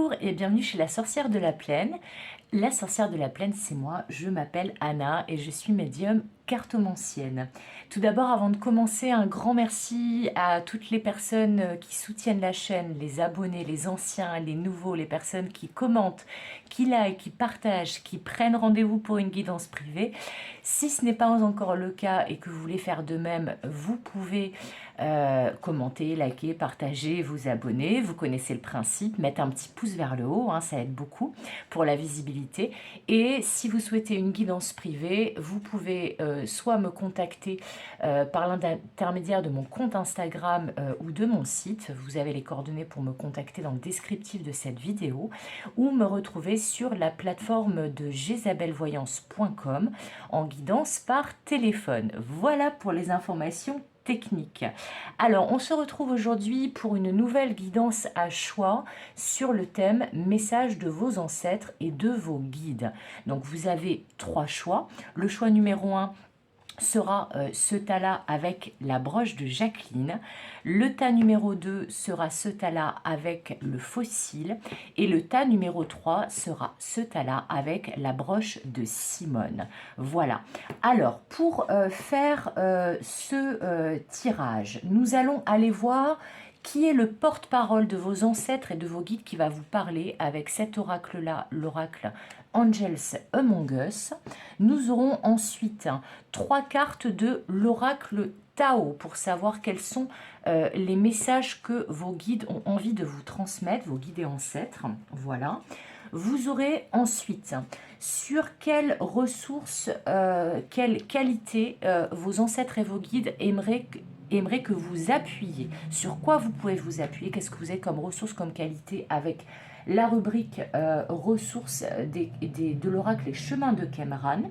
Bonjour et bienvenue chez la sorcière de la plaine. La sorcière de la plaine, c'est moi, je m'appelle Anna et je suis médium cartomancienne. Tout d'abord, avant de commencer, un grand merci à toutes les personnes qui soutiennent la chaîne, les abonnés, les anciens, les nouveaux, les personnes qui commentent, qui likent, qui partagent, qui prennent rendez-vous pour une guidance privée. Si ce n'est pas encore le cas et que vous voulez faire de même, vous pouvez commenter, liker, partager, vous abonner. Vous connaissez le principe, mettre un petit pouce vers le haut, hein, ça aide beaucoup pour la visibilité. Et si vous souhaitez une guidance privée, vous pouvez soit me contacter par l'intermédiaire de mon compte Instagram ou de mon site. Vous avez les coordonnées pour me contacter dans le descriptif de cette vidéo, ou me retrouver sur la plateforme de jezabelvoyance.com en guidance par téléphone. Voilà pour les informations techniques. Alors, on se retrouve aujourd'hui pour une nouvelle guidance à choix sur le thème message de vos ancêtres et de vos guides. Donc, vous avez trois choix. Le choix numéro 1 sera ce tas-là avec la broche de Jacqueline. Le tas numéro 2 sera ce tas-là avec le fossile. Et le tas numéro 3 sera ce tas-là avec la broche de Simone. Voilà. Alors, pour faire ce tirage, nous allons aller voir qui est le porte-parole de vos ancêtres et de vos guides qui va vous parler avec cet oracle-là, l'oracle Angels Among Us. Nous aurons ensuite trois cartes de l'oracle Tao pour savoir quels sont les messages que vos guides ont envie de vous transmettre, vos guides et ancêtres. Voilà. Vous aurez ensuite sur quelles ressources, quelles qualités vos ancêtres et vos guides aimeraient que vous appuyiez. Sur quoi vous pouvez vous appuyer, qu'est-ce que vous avez comme ressources, comme qualité avec la rubrique ressources de l'oracle Les Chemins de Kemran.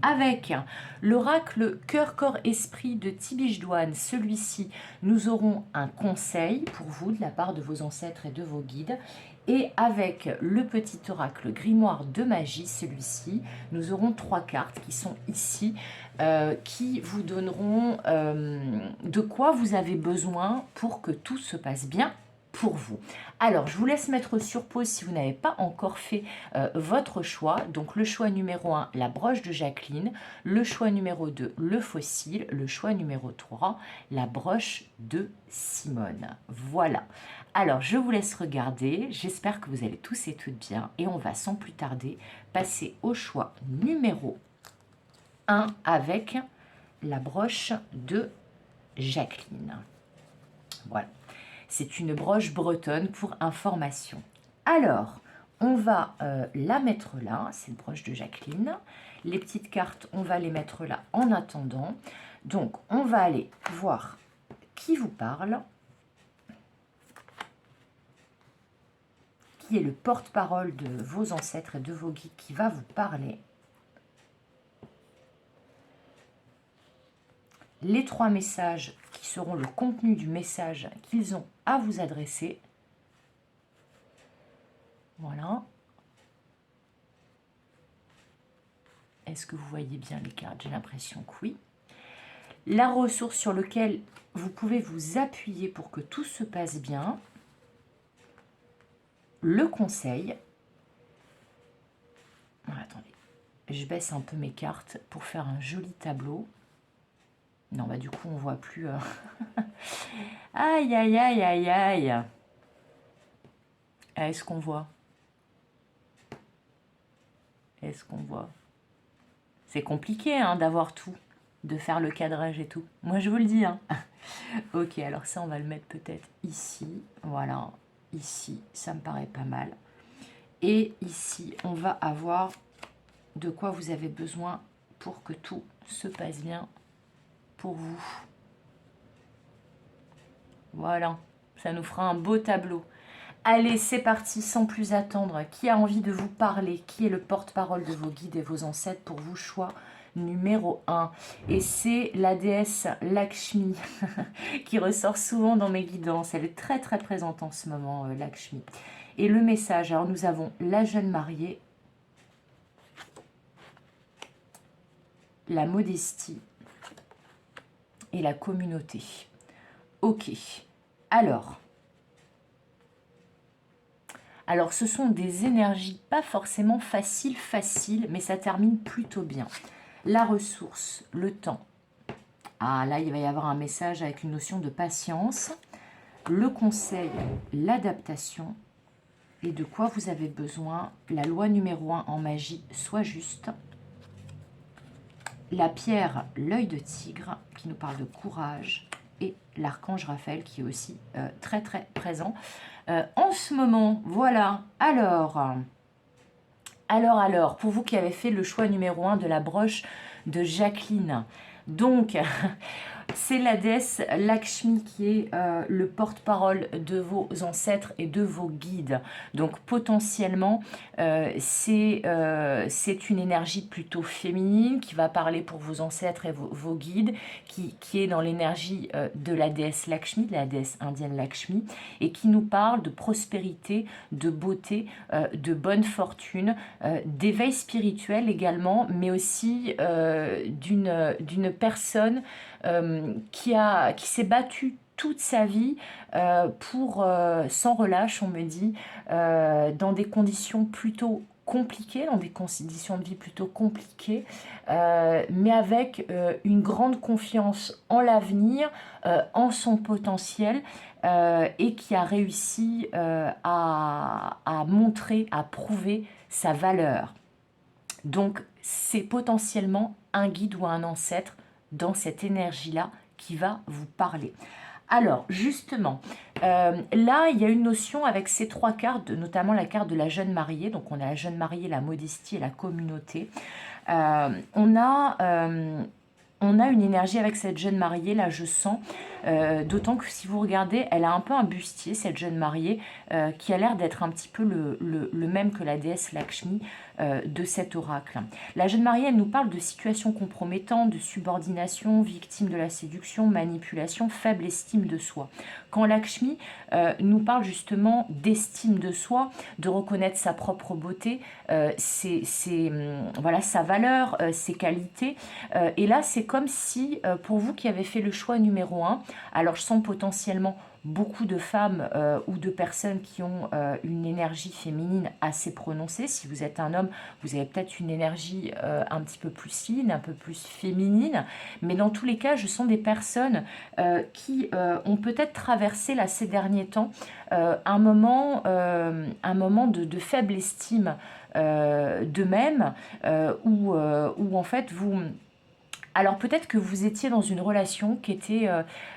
Avec l'oracle Cœur, Corps, Esprit de Tibijdoane, celui-ci, nous aurons un conseil pour vous de la part de vos ancêtres et de vos guides. Et avec le petit oracle Grimoire de Magie, celui-ci, nous aurons trois cartes qui sont ici, qui vous donneront de quoi vous avez besoin pour que tout se passe bien pour vous. Alors, je vous laisse mettre sur pause si vous n'avez pas encore fait votre choix. Donc, le choix numéro 1, la broche de Jacqueline. Le choix numéro 2, le fossile. Le choix numéro 3, la broche de Simone. Voilà. Alors, je vous laisse regarder. J'espère que vous allez tous et toutes bien. Et on va sans plus tarder passer au choix numéro 1 avec la broche de Jacqueline. Voilà. C'est une broche bretonne pour information. Alors, on va la mettre là, c'est une broche de Jacqueline. Les petites cartes, on va les mettre là en attendant. Donc, on va aller voir qui vous parle, qui est le porte-parole de vos ancêtres et de vos guides qui va vous parler. Les trois messages qui seront le contenu du message qu'ils ont à vous adresser. Voilà. Est-ce que vous voyez bien les cartes? J'ai l'impression que oui. La ressource sur laquelle vous pouvez vous appuyer pour que tout se passe bien. Le conseil. Attendez, je baisse un peu mes cartes pour faire un joli tableau. Non, bah du coup, on voit plus. Aïe, aïe, aïe, aïe, aïe. Est-ce qu'on voit? Est-ce qu'on voit? C'est compliqué hein, d'avoir tout, de faire le cadrage et tout. Moi, je vous le dis. Hein. Ok, alors ça, on va le mettre peut-être ici. Voilà, ici, ça me paraît pas mal. Et ici, on va avoir de quoi vous avez besoin pour que tout se passe bien pour vous. Voilà, ça nous fera un beau tableau. Allez, c'est parti, sans plus attendre. Qui a envie de vous parler? Qui est le porte-parole de vos guides et vos ancêtres pour vous? Choix numéro 1. Et c'est la déesse Lakshmi qui ressort souvent dans mes guidances. Elle est très très présente en ce moment, Lakshmi. Et le message, alors nous avons la jeune mariée, la modestie et la communauté. Ok, alors... Alors, ce sont des énergies pas forcément faciles, mais ça termine plutôt bien. La ressource, le temps. Ah, là, il va y avoir un message avec une notion de patience. Le conseil, l'adaptation. Et de quoi vous avez besoin. La loi numéro 1 en magie, soit juste. La pierre, l'œil de tigre, qui nous parle de courage. Et l'archange Raphaël, qui est aussi très très présent en ce moment. Voilà. Alors, pour vous qui avez fait le choix numéro 1 de la broche de Jacqueline. Donc, c'est la déesse Lakshmi qui est le porte-parole de vos ancêtres et de vos guides. Donc potentiellement, c'est une énergie plutôt féminine qui va parler pour vos ancêtres et vos guides, qui est dans l'énergie de la déesse Lakshmi, de la déesse indienne Lakshmi, et qui nous parle de prospérité, de beauté, de bonne fortune, d'éveil spirituel également, mais aussi d'une personne qui s'est battue toute sa vie sans relâche, on me dit, dans des conditions plutôt compliquées, dans des conditions de vie plutôt compliquées, mais avec une grande confiance en l'avenir, en son potentiel, et qui a réussi à montrer, à prouver sa valeur. Donc, c'est potentiellement un guide ou un ancêtre dans cette énergie-là qui va vous parler. Alors, justement, là, il y a une notion avec ces 3 cartes, notamment la carte de la jeune mariée. Donc, on a la jeune mariée, la modestie et la communauté. On a une énergie avec cette jeune mariée, là, je sens. D'autant que si vous regardez, elle a un peu un bustier, cette jeune mariée, qui a l'air d'être un petit peu le même que la déesse Lakshmi de cet oracle. La jeune mariée, elle nous parle de situations compromettantes, de subordination, victime de la séduction, manipulation, faible estime de soi. Quand Lakshmi nous parle justement d'estime de soi, de reconnaître sa propre beauté, voilà, sa valeur, ses qualités, et là, c'est comme si, pour vous qui avez fait le choix numéro 1, alors je sens potentiellement beaucoup de femmes ou de personnes qui ont une énergie féminine assez prononcée. Si vous êtes un homme, vous avez peut-être une énergie un petit peu plus fine, un peu plus féminine. Mais dans tous les cas, je sens des personnes qui ont peut-être traversé là, ces derniers temps un moment de faible estime d'eux-mêmes, où en fait vous... Alors peut-être que vous étiez dans une relation qui était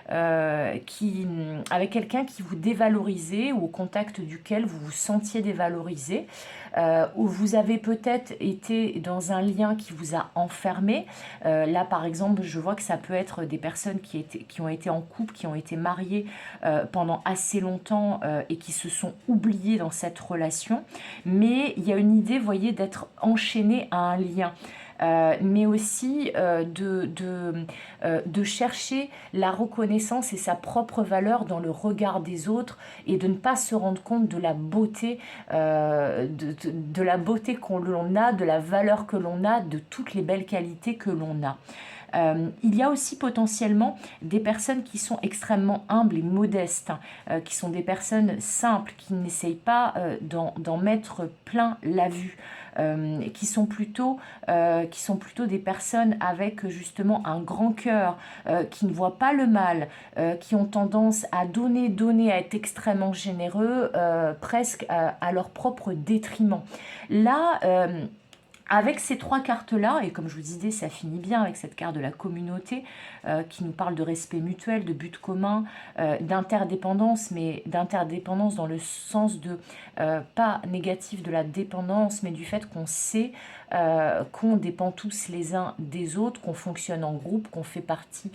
avec quelqu'un qui vous dévalorisait ou au contact duquel vous vous sentiez dévalorisé, ou vous avez peut-être été dans un lien qui vous a enfermé. Là par exemple, je vois que ça peut être des personnes qui ont été en couple, qui ont été mariées pendant assez longtemps et qui se sont oubliées dans cette relation. Mais il y a une idée, vous voyez, d'être enchaîné à un lien. Mais aussi de chercher la reconnaissance et sa propre valeur dans le regard des autres et de ne pas se rendre compte de la beauté, de la beauté que l'on a, de la valeur que l'on a, de toutes les belles qualités que l'on a. Il y a aussi potentiellement des personnes qui sont extrêmement humbles et modestes, qui sont des personnes simples, qui n'essayent pas d'en mettre plein la vue. Qui sont plutôt des personnes avec justement un grand cœur, qui ne voient pas le mal, qui ont tendance à donner, à être extrêmement généreux, presque à leur propre détriment. Là, avec ces 3 cartes-là, et comme je vous disais, ça finit bien avec cette carte de la communauté qui nous parle de respect mutuel, de but commun, d'interdépendance, mais d'interdépendance dans le sens de, pas négatif de la dépendance, mais du fait qu'on sait qu'on dépend tous les uns des autres, qu'on fonctionne en groupe, qu'on fait partie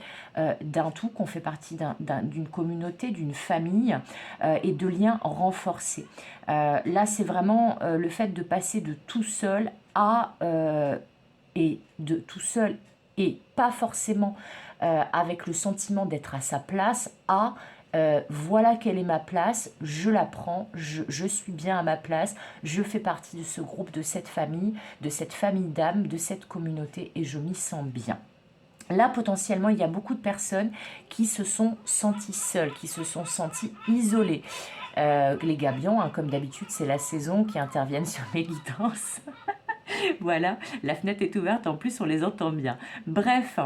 d'un tout, qu'on fait partie d'une communauté, d'une famille et de liens renforcés. Là, c'est vraiment le fait de passer de tout seul et pas forcément avec le sentiment d'être à sa place, voilà quelle est ma place, je la prends, je suis bien à ma place, je fais partie de ce groupe, de cette famille d'âmes, de cette communauté et je m'y sens bien. Là, potentiellement, il y a beaucoup de personnes qui se sont senties seules, qui se sont senties isolées. Les gabions, hein, comme d'habitude, c'est la saison qui interviennent sur mes guidances. Voilà, la fenêtre est ouverte, en plus on les entend bien. Bref,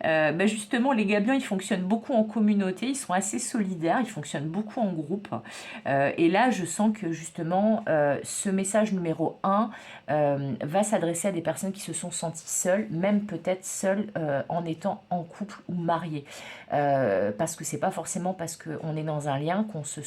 bah justement les gabions ils fonctionnent beaucoup en communauté, ils sont assez solidaires, ils fonctionnent beaucoup en groupe. Et là je sens que justement ce message numéro 1 va s'adresser à des personnes qui se sont senties seules, même peut-être seules en étant en couple ou mariées. Parce que c'est pas forcément parce qu'on est dans un lien qu'on on se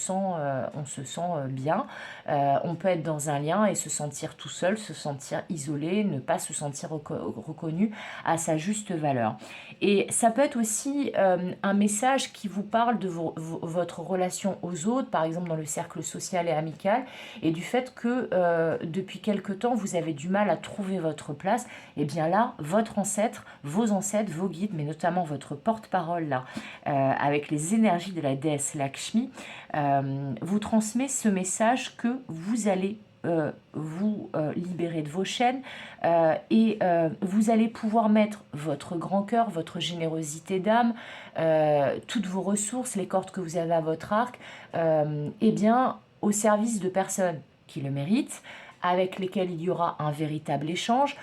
sent bien. On peut être dans un lien et se sentir tout seul, se sentir isolé, ne pas se sentir reconnu à sa juste valeur. Et ça peut être aussi un message qui vous parle de votre relation aux autres, par exemple dans le cercle social et amical, et du fait que depuis quelque temps, vous avez du mal à trouver votre place. Et bien là, votre ancêtre, vos guides, mais notamment votre porte-parole là, avec les énergies de la déesse Lakshmi, vous transmet ce message que vous allez vous libérer de vos chaînes et vous allez pouvoir mettre votre grand cœur, votre générosité d'âme, toutes vos ressources, les cordes que vous avez à votre arc, eh bien, au service de personnes qui le méritent, avec lesquelles il y aura un véritable échange,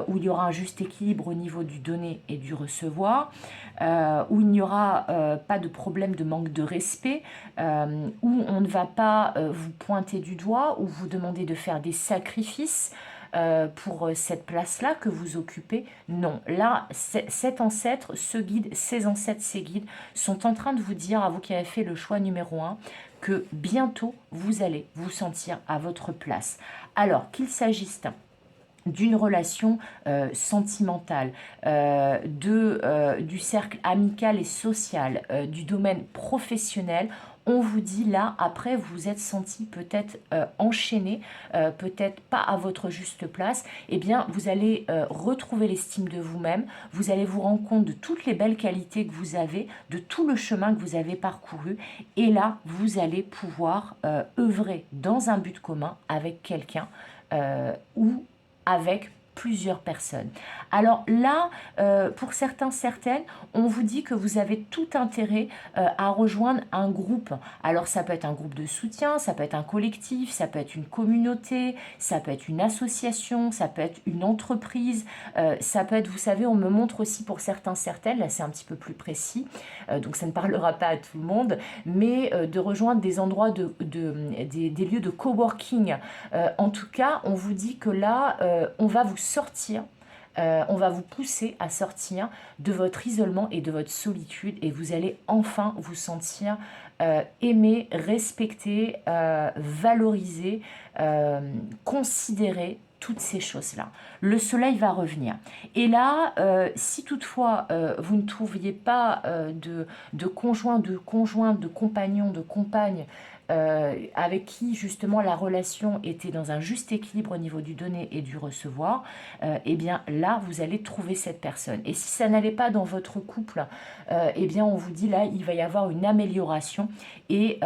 où il y aura un juste équilibre au niveau du donner et du recevoir, où il n'y aura pas de problème de manque de respect, où on ne va pas vous pointer du doigt, ou vous demander de faire des sacrifices pour cette place-là que vous occupez. Non, là, cet ancêtre, ce guide, ces ancêtres, ces guides sont en train de vous dire, à vous qui avez fait le choix numéro 1, que bientôt vous allez vous sentir à votre place. Alors qu'il s'agisse d'une relation sentimentale, du cercle amical et social, du domaine professionnel, on vous dit là, après, vous vous êtes senti peut-être enchaîné, peut-être pas à votre juste place, eh bien, vous allez retrouver l'estime de vous-même, vous allez vous rendre compte de toutes les belles qualités que vous avez, de tout le chemin que vous avez parcouru, et là, vous allez pouvoir œuvrer dans un but commun avec quelqu'un ou avec plusieurs personnes. Alors là, pour certains, certaines, on vous dit que vous avez tout intérêt à rejoindre un groupe. Alors ça peut être un groupe de soutien, ça peut être un collectif, ça peut être une communauté, ça peut être une association, ça peut être une entreprise, ça peut être, vous savez, on me montre aussi pour certains, certaines, là c'est un petit peu plus précis, donc ça ne parlera pas à tout le monde, mais de rejoindre des endroits, des lieux de coworking. En tout cas, on vous dit que là, on va vous sortir, on va vous pousser à sortir de votre isolement et de votre solitude et vous allez enfin vous sentir aimé, respecté, valorisé, considéré, toutes ces choses-là. Le soleil va revenir. Et là, si toutefois vous ne trouviez pas de conjoint, de conjointe, de compagnon, de compagne, avec qui justement la relation était dans un juste équilibre au niveau du donner et du recevoir, eh bien là vous allez trouver cette personne. Et si ça n'allait pas dans votre couple, eh bien on vous dit là il va y avoir une amélioration et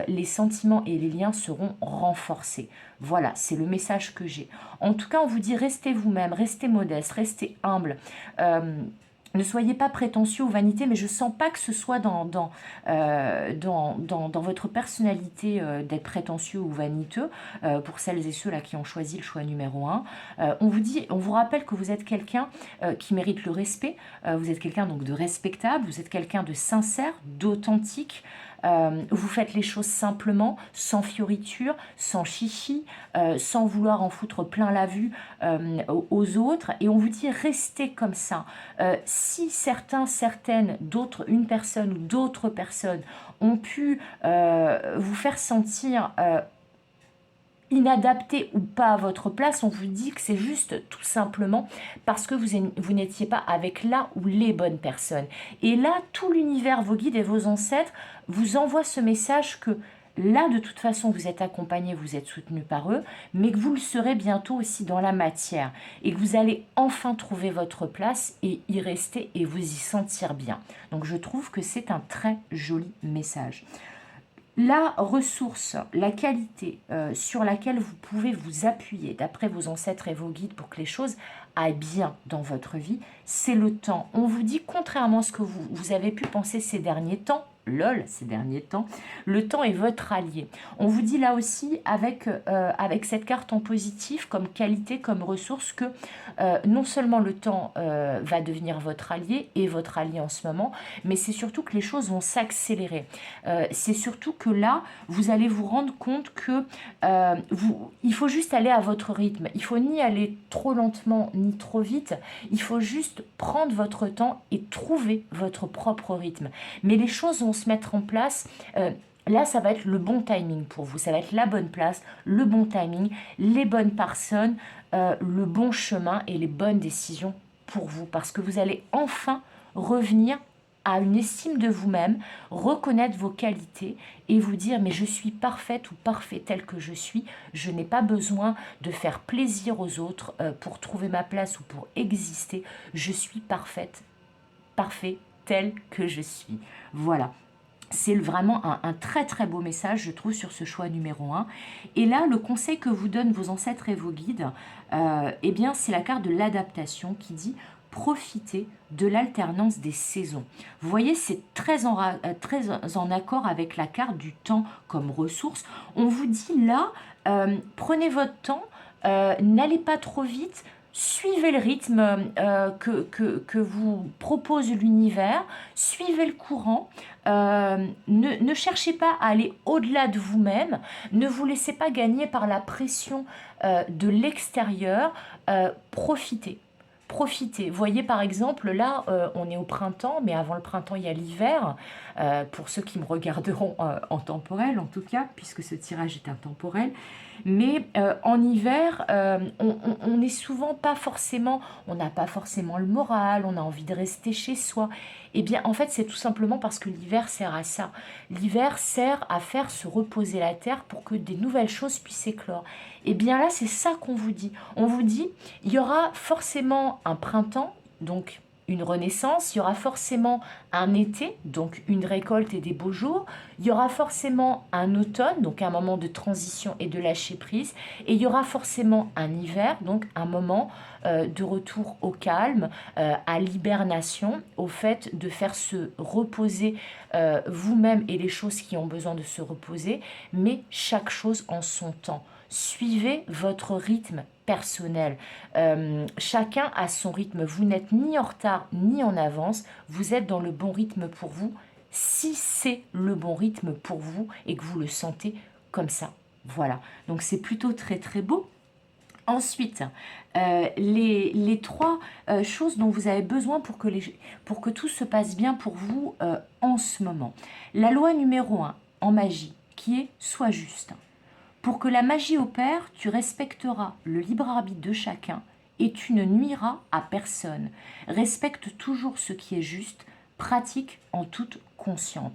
les sentiments et les liens seront renforcés. Voilà, c'est le message que j'ai. En tout cas, on vous dit restez vous-même, restez modeste, restez humble. Ne soyez pas prétentieux ou vanité, mais je ne sens pas que ce soit dans votre personnalité d'être prétentieux ou vaniteux, pour celles et ceux là qui ont choisi le choix numéro 1. On vous rappelle que vous êtes quelqu'un qui mérite le respect, vous êtes quelqu'un donc de respectable, vous êtes quelqu'un de sincère, d'authentique. Vous faites les choses simplement, sans fioriture, sans chichi, sans vouloir en foutre plein la vue aux autres. Et on vous dit restez comme ça. Si certains, certaines, d'autres, une personne ou d'autres personnes ont pu vous faire sentir inadapté ou pas à votre place, on vous dit que c'est juste tout simplement parce que vous n'étiez pas avec la ou les bonnes personnes. Et là, tout l'univers, vos guides et vos ancêtres vous envoient ce message que là, de toute façon, vous êtes accompagné, vous êtes soutenu par eux, mais que vous le serez bientôt aussi dans la matière et que vous allez enfin trouver votre place et y rester et vous y sentir bien. Donc, je trouve que c'est un très joli message. La ressource, la qualité sur laquelle vous pouvez vous appuyer d'après vos ancêtres et vos guides pour que les choses aillent bien dans votre vie, c'est le temps. On vous dit, contrairement à ce que vous avez pu penser ces derniers temps, lol ces derniers temps. Le temps est votre allié. On vous dit là aussi avec cette carte en positif comme qualité, comme ressource que non seulement le temps va devenir votre allié et votre allié en ce moment, mais c'est surtout que les choses vont s'accélérer. C'est surtout que là, vous allez vous rendre compte que il faut juste aller à votre rythme. Il faut ni aller trop lentement ni trop vite. Il faut juste prendre votre temps et trouver votre propre rythme. Mais les choses vont se mettre en place. Là, ça va être le bon timing pour vous. Ça va être la bonne place, le bon timing, les bonnes personnes, le bon chemin et les bonnes décisions pour vous. Parce que vous allez enfin revenir à une estime de vous-même, reconnaître vos qualités et vous dire mais je suis parfaite ou parfait tel que je suis, je n'ai pas besoin de faire plaisir aux autres pour trouver ma place ou pour exister, je suis parfaite, parfait tel que je suis. Voilà. C'est vraiment un très très beau message, je trouve, sur ce choix numéro 1. Et là, le conseil que vous donnent vos ancêtres et vos guides, eh bien, c'est la carte de l'adaptation qui dit profitez de l'alternance des saisons. Vous voyez, c'est très en accord avec la carte du temps comme ressource. On vous dit là, prenez votre temps, n'allez pas trop vite, suivez le rythme que vous propose l'univers, suivez le courant, ne cherchez pas à aller au-delà de vous-même, ne vous laissez pas gagner par la pression de l'extérieur, profitez. Profitez. Voyez par exemple, là, on est au printemps, mais avant le printemps, il y a l'hiver. Pour ceux qui me regarderont en temporel, en tout cas, puisque ce tirage est intemporel. Mais en hiver, on n'est souvent pas forcément, on n'a pas forcément le moral, on a envie de rester chez soi. Eh bien, en fait, c'est tout simplement parce que l'hiver sert à ça. L'hiver sert à faire se reposer la terre pour que des nouvelles choses puissent éclore. Eh bien là, c'est ça qu'on vous dit. On vous dit, il y aura forcément un printemps, donc une renaissance, il y aura forcément un été, donc une récolte et des beaux jours, il y aura forcément un automne, donc un moment de transition et de lâcher prise, et il y aura forcément un hiver, donc un moment de retour au calme, à l'hibernation, au fait de faire se reposer vous-même et les choses qui ont besoin de se reposer, mais chaque chose en son temps. Suivez votre rythme personnel. Chacun a son rythme. Vous n'êtes ni en retard ni en avance. Vous êtes dans le bon rythme pour vous. Si c'est le bon rythme pour vous et que vous le sentez comme ça. Voilà. Donc c'est plutôt très très beau. Ensuite, les trois choses dont vous avez besoin pour que tout se passe bien pour vous en ce moment. La loi numéro 1 en magie qui est « sois juste ». Pour que la magie opère, tu respecteras le libre arbitre de chacun et tu ne nuiras à personne. Respecte toujours ce qui est juste, pratique en toute conscience.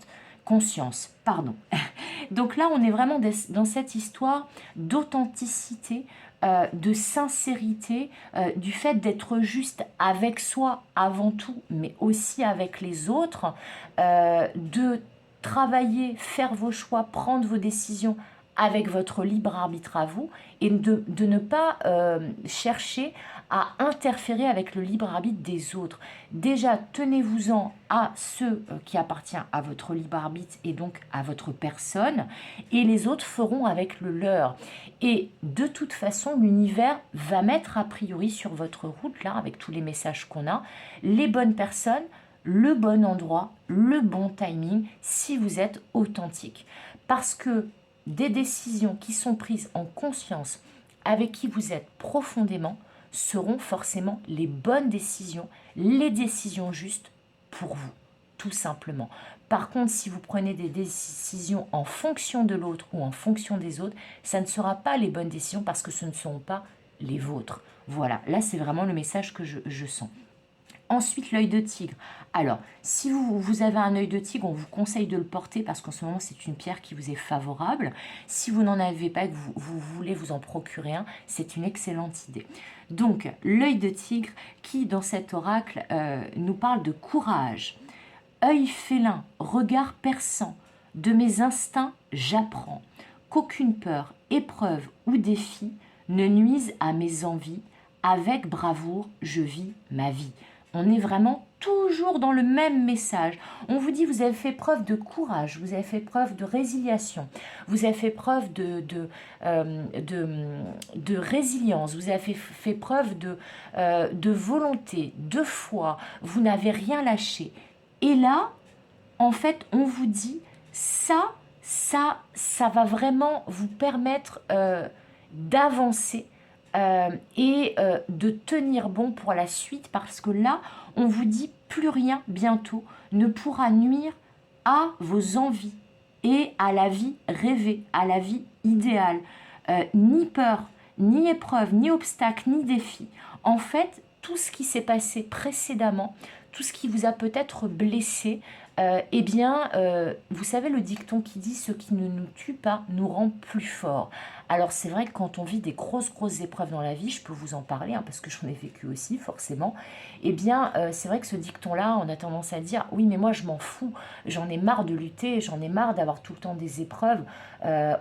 Donc là, on est vraiment dans cette histoire d'authenticité, de sincérité, du fait d'être juste avec soi avant tout, mais aussi avec les autres, de travailler, faire vos choix, prendre vos décisions avec votre libre arbitre à vous et de ne pas chercher à interférer avec le libre arbitre des autres. Déjà, tenez-vous-en à ce qui appartient à votre libre arbitre et donc à votre personne, et les autres feront avec le leur. Et de toute façon, l'univers va mettre a priori sur votre route, là, avec tous les messages qu'on a, les bonnes personnes, le bon endroit, le bon timing, si vous êtes authentique. Parce que des décisions qui sont prises en conscience avec qui vous êtes profondément seront forcément les bonnes décisions, les décisions justes pour vous, tout simplement. Par contre, si vous prenez des décisions en fonction de l'autre ou en fonction des autres, ça ne sera pas les bonnes décisions parce que ce ne seront pas les vôtres. Voilà, là c'est vraiment le message que je sens. Ensuite, l'œil de tigre. Alors, si vous avez un œil de tigre, on vous conseille de le porter parce qu'en ce moment, c'est une pierre qui vous est favorable. Si vous n'en avez pas et que vous voulez vous en procurer un, c'est une excellente idée. Donc, l'œil de tigre qui, dans cet oracle, nous parle de courage. Œil félin, regard perçant, de mes instincts, j'apprends qu'aucune peur, épreuve ou défi ne nuise à mes envies. Avec bravoure, je vis ma vie. On est vraiment toujours dans le même message. On vous dit, vous avez fait preuve de courage, vous avez fait preuve de résiliation, vous avez fait preuve de résilience, vous avez fait preuve de volonté, de foi, vous n'avez rien lâché. Et là, en fait, on vous dit, ça va vraiment vous permettre d'avancer et de tenir bon pour la suite, parce que là, on vous dit plus rien bientôt ne pourra nuire à vos envies et à la vie rêvée, à la vie idéale. Ni peur, ni épreuve, ni obstacle, ni défi. En fait, tout ce qui s'est passé précédemment, tout ce qui vous a peut-être blessé, eh bien, vous savez le dicton qui dit « ce qui ne nous tue pas nous rend plus forts ». Alors c'est vrai que quand on vit des grosses épreuves dans la vie, je peux vous en parler, parce que j'en ai vécu aussi forcément, eh bien c'est vrai que ce dicton-là, on a tendance à dire « oui mais moi je m'en fous, j'en ai marre de lutter, j'en ai marre d'avoir tout le temps des épreuves,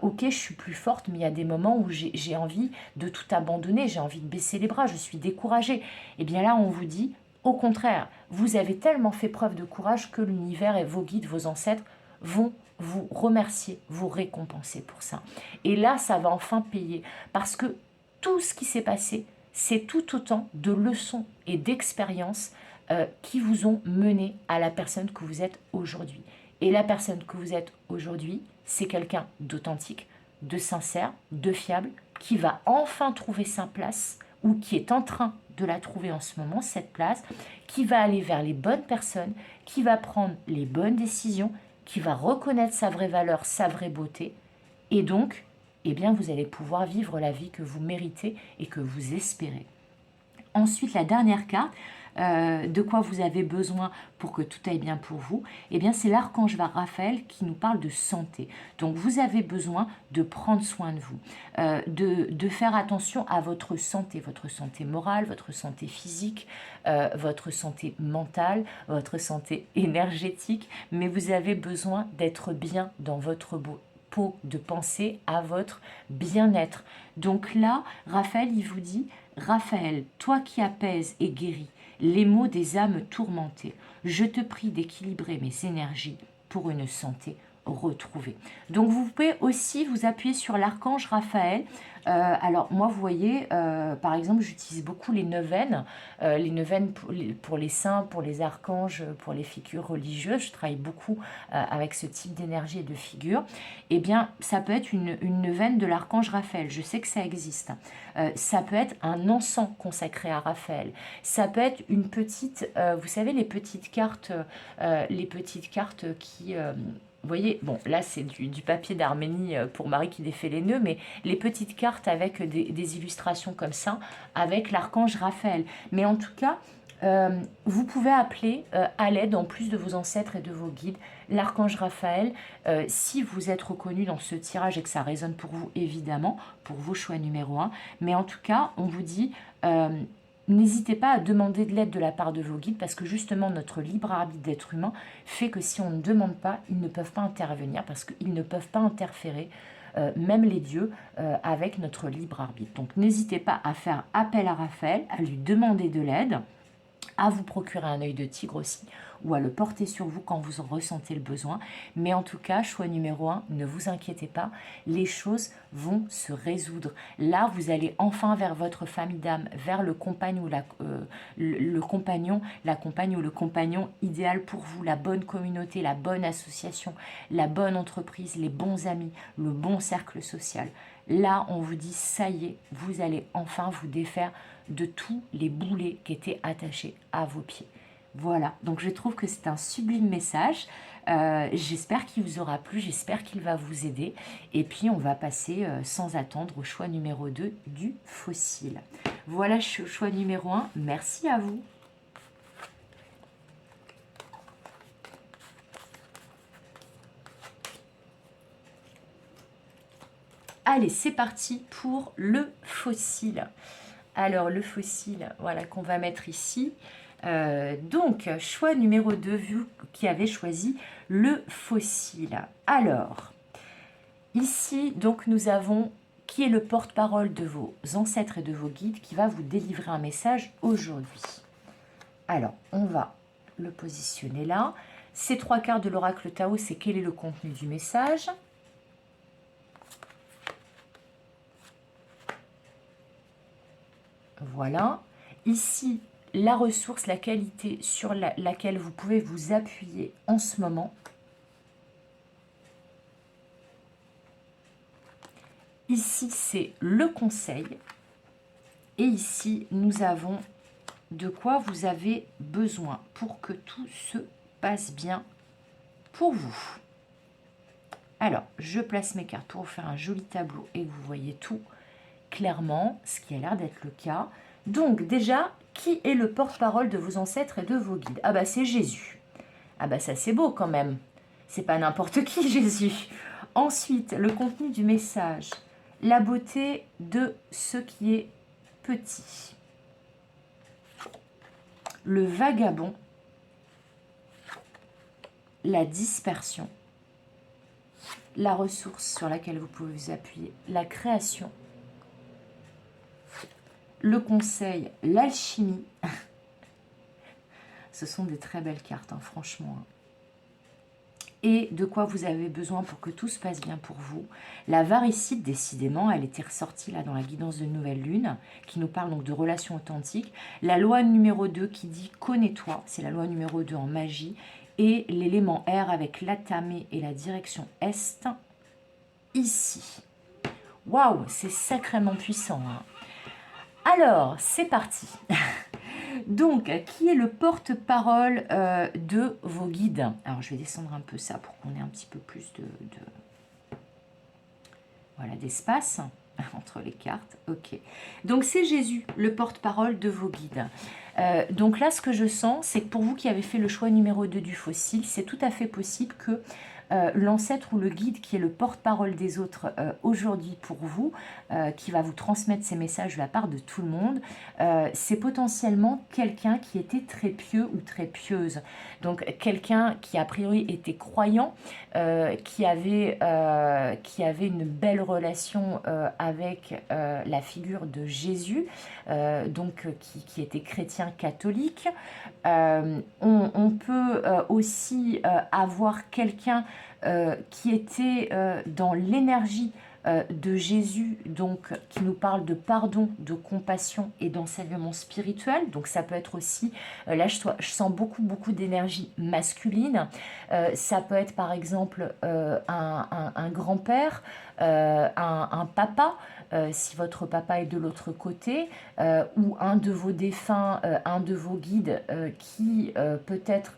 ok je suis plus forte mais il y a des moments où j'ai envie de tout abandonner, j'ai envie de baisser les bras, je suis découragée ». Eh bien là on vous dit au contraire, vous avez tellement fait preuve de courage que l'univers et vos guides, vos ancêtres vont vous remercier, vous récompenser pour ça. Et là, ça va enfin payer. Parce que tout ce qui s'est passé, c'est tout autant de leçons et d'expériences qui vous ont mené à la personne que vous êtes aujourd'hui. Et la personne que vous êtes aujourd'hui, c'est quelqu'un d'authentique, de sincère, de fiable, qui va enfin trouver sa place ou qui est en train de la trouver en ce moment, cette place, qui va aller vers les bonnes personnes, qui va prendre les bonnes décisions, qui va reconnaître sa vraie valeur, sa vraie beauté, et donc, eh bien, vous allez pouvoir vivre la vie que vous méritez et que vous espérez. Ensuite, la dernière carte, de quoi vous avez besoin pour que tout aille bien pour vous, eh bien c'est l'archange Raphaël qui nous parle de santé. Donc vous avez besoin de prendre soin de vous, de faire attention à votre santé morale, votre santé physique, votre santé mentale, votre santé énergétique, mais vous avez besoin d'être bien dans votre peau, de penser à votre bien-être. Donc là, Raphaël, il vous dit, Raphaël, toi qui apaises et guéris les maux des âmes tourmentées, je te prie d'équilibrer mes énergies pour une santé retrouvée. Donc vous pouvez aussi vous appuyer sur l'archange Raphaël. Alors moi vous voyez, par exemple j'utilise beaucoup les neuvaines pour les saints, pour les archanges, pour les figures religieuses. Je travaille beaucoup avec ce type d'énergie et de figure. Eh bien ça peut être une neuvaine de l'archange Raphaël, je sais que ça existe. Ça peut être un encens consacré à Raphaël. Ça peut être une petite, vous savez les petites cartes qui... vous voyez, bon, là c'est du papier d'Arménie pour Marie qui défait les nœuds, mais les petites cartes avec des illustrations comme ça, avec l'archange Raphaël. Mais en tout cas, vous pouvez appeler à l'aide, en plus de vos ancêtres et de vos guides, l'archange Raphaël, si vous êtes reconnu dans ce tirage et que ça résonne pour vous, évidemment, pour vos choix numéro 1. Mais en tout cas, on vous dit... n'hésitez pas à demander de l'aide de la part de vos guides, parce que justement notre libre arbitre d'être humain fait que si on ne demande pas, ils ne peuvent pas intervenir, parce qu'ils ne peuvent pas interférer, même les dieux, avec notre libre arbitre. Donc n'hésitez pas à faire appel à Raphaël, à lui demander de l'aide, à vous procurer un œil de tigre aussi, ou à le porter sur vous quand vous en ressentez le besoin. Mais en tout cas, choix numéro 1, ne vous inquiétez pas, les choses vont se résoudre. Là, vous allez enfin vers votre famille d'âme, vers le compagnon, la compagne ou le compagnon idéal pour vous, la bonne communauté, la bonne association, la bonne entreprise, les bons amis, le bon cercle social. Là, on vous dit, ça y est, vous allez enfin vous défaire de tous les boulets qui étaient attachés à vos pieds. Voilà, donc je trouve que c'est un sublime message. J'espère qu'il vous aura plu, j'espère qu'il va vous aider. Et puis, on va passer sans attendre au choix numéro 2 du fossile. Voilà, choix numéro 1. Merci à vous. Allez, c'est parti pour le fossile. Alors, le fossile, voilà, qu'on va mettre ici. Donc, choix numéro 2, vous qui avez choisi le fossile. Alors, ici, donc, nous avons qui est le porte-parole de vos ancêtres et de vos guides qui va vous délivrer un message aujourd'hui. Alors, on va le positionner là. Ces 3 cartes de l'oracle Tao, c'est quel est le contenu du message. Voilà. Ici, la ressource, la qualité sur laquelle vous pouvez vous appuyer en ce moment. Ici, c'est le conseil. Et ici, nous avons de quoi vous avez besoin pour que tout se passe bien pour vous. Alors, je place mes cartes pour vous faire un joli tableau et que vous voyez tout clairement, ce qui a l'air d'être le cas. Donc, déjà, qui est le porte-parole de vos ancêtres et de vos guides? Ah bah, c'est Jésus. Ah bah, ça, c'est beau quand même. C'est pas n'importe qui, Jésus. Ensuite, le contenu du message. La beauté de ce qui est petit. Le vagabond. La dispersion. La ressource sur laquelle vous pouvez vous appuyer. La création. Le conseil, l'alchimie. Ce sont des très belles cartes, hein, franchement. Et de quoi vous avez besoin pour que tout se passe bien pour vous. La varicide, décidément, elle était ressortie là dans la guidance de Nouvelle Lune, qui nous parle donc de relations authentiques. La loi numéro 2 qui dit « connais-toi », c'est la loi numéro 2 en magie. Et l'élément R avec l'atamé et la direction Est, ici. Waouh, c'est sacrément puissant, hein. Alors, c'est parti. Donc, qui est le porte-parole de vos guides? Alors, je vais descendre un peu ça pour qu'on ait un petit peu plus voilà, d'espace entre les cartes. Ok. Donc, c'est Jésus, le porte-parole de vos guides. Donc là, ce que je sens, c'est que pour vous qui avez fait le choix numéro 2 du fossile, c'est tout à fait possible que l'ancêtre ou le guide qui est le porte-parole des autres aujourd'hui pour vous, qui va vous transmettre ces messages de la part de tout le monde, c'est potentiellement quelqu'un qui était très pieux ou très pieuse. Donc quelqu'un qui a priori était croyant, qui avait une belle relation avec la figure de Jésus, donc qui était chrétien catholique. On peut aussi avoir quelqu'un qui était dans l'énergie de Jésus, donc qui nous parle de pardon, de compassion et d'enseignement spirituel. Donc ça peut être aussi, là je sens beaucoup d'énergie masculine. Ça peut être par exemple un grand-père, un papa, si votre papa est de l'autre côté, ou un de vos défunts, un de vos guides qui peut-être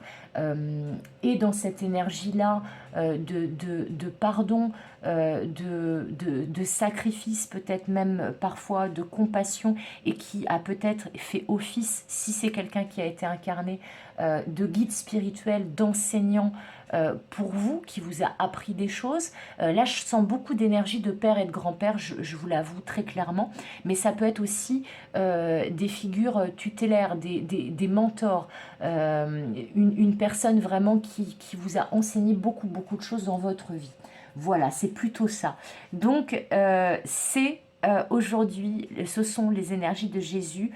est dans cette énergie-là de pardon, de sacrifice, peut-être même parfois de compassion, et qui a peut-être fait office, si c'est quelqu'un qui a été incarné, de guide spirituel, d'enseignant pour vous, qui vous a appris des choses. Là, je sens beaucoup d'énergie de père et de grand-père, je vous l'avoue très clairement, mais ça peut être aussi des figures tutélaires, des mentors, une personne vraiment qui vous a enseigné beaucoup de choses dans votre vie. Voilà, c'est plutôt ça. Donc, aujourd'hui, ce sont les énergies de Jésus,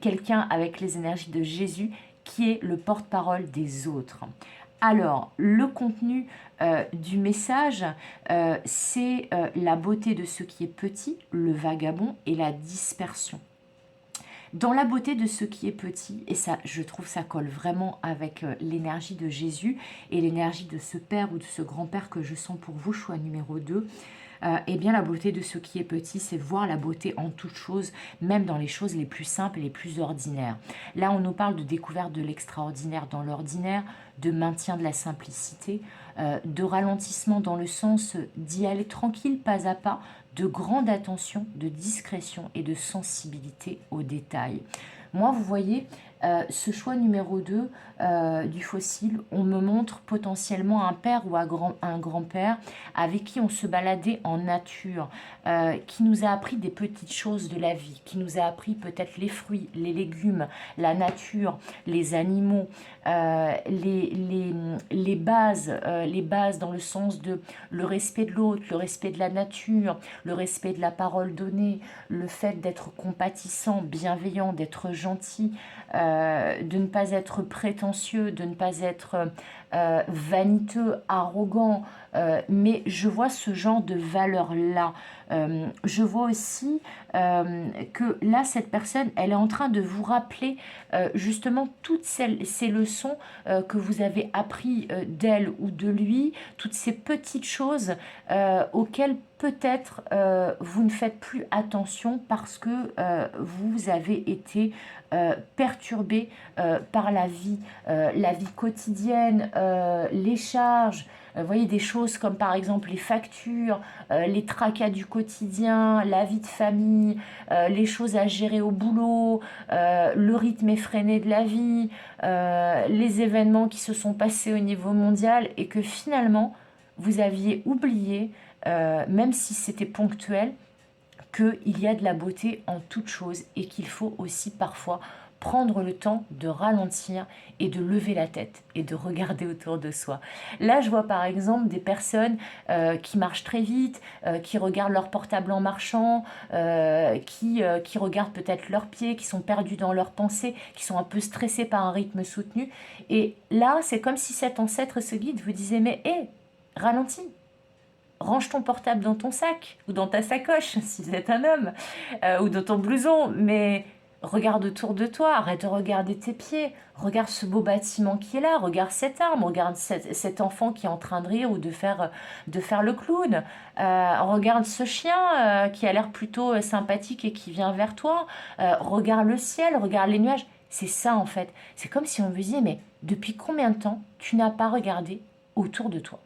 quelqu'un avec les énergies de Jésus qui est le porte-parole des autres. Alors, le contenu du message, c'est la beauté de ce qui est petit, le vagabond et la dispersion. Dans la beauté de ce qui est petit, et ça, je trouve ça colle vraiment avec l'énergie de Jésus et l'énergie de ce père ou de ce grand-père que je sens pour vous, choix numéro 2, eh bien la beauté de ce qui est petit, c'est voir la beauté en toute chose, même dans les choses les plus simples et les plus ordinaires. Là, on nous parle de découverte de l'extraordinaire dans l'ordinaire, de maintien de la simplicité, de ralentissement dans le sens d'y aller tranquille, pas à pas, de grande attention, de discrétion et de sensibilité aux détails. Moi, vous voyez, ce choix numéro 2 du fossile, on me montre potentiellement un père ou un grand-père avec qui on se baladait en nature, qui nous a appris des petites choses de la vie, qui nous a appris peut-être les fruits, les légumes, la nature, les animaux, les bases dans le sens de le respect de l'autre, le respect de la nature, le respect de la parole donnée, le fait d'être compatissant, bienveillant, d'être gentil, de ne pas être prétentieux, de ne pas être vaniteux, arrogant, mais je vois ce genre de valeur-là. Je vois aussi que là, cette personne, elle est en train de vous rappeler justement toutes ces leçons que vous avez appris d'elle ou de lui, toutes ces petites choses auxquelles peut-être vous ne faites plus attention parce que vous avez été perturbé par la vie quotidienne, les charges. Vous voyez des choses comme par exemple les factures, les tracas du quotidien, la vie de famille, les choses à gérer au boulot, le rythme effréné de la vie, les événements qui se sont passés au niveau mondial et que finalement vous aviez oublié, même si c'était ponctuel, qu'il y a de la beauté en toute chose et qu'il faut aussi parfois prendre le temps de ralentir et de lever la tête et de regarder autour de soi. Là, je vois par exemple des personnes qui marchent très vite, qui regardent leur portable en marchant, qui regardent peut-être leurs pieds, qui sont perdus dans leurs pensées, qui sont un peu stressés par un rythme soutenu. Et là, c'est comme si cet ancêtre, ce guide, vous disait, mais hé, ralentis, range ton portable dans ton sac ou dans ta sacoche si vous êtes un homme, ou dans ton blouson, mais regarde autour de toi, arrête de regarder tes pieds, regarde ce beau bâtiment qui est là, regarde cet arbre, regarde cet enfant qui est en train de rire ou de faire le clown, regarde ce chien qui a l'air plutôt sympathique et qui vient vers toi, regarde le ciel, regarde les nuages. C'est ça en fait, c'est comme si on vous disait, mais depuis combien de temps tu n'as pas regardé autour de toi?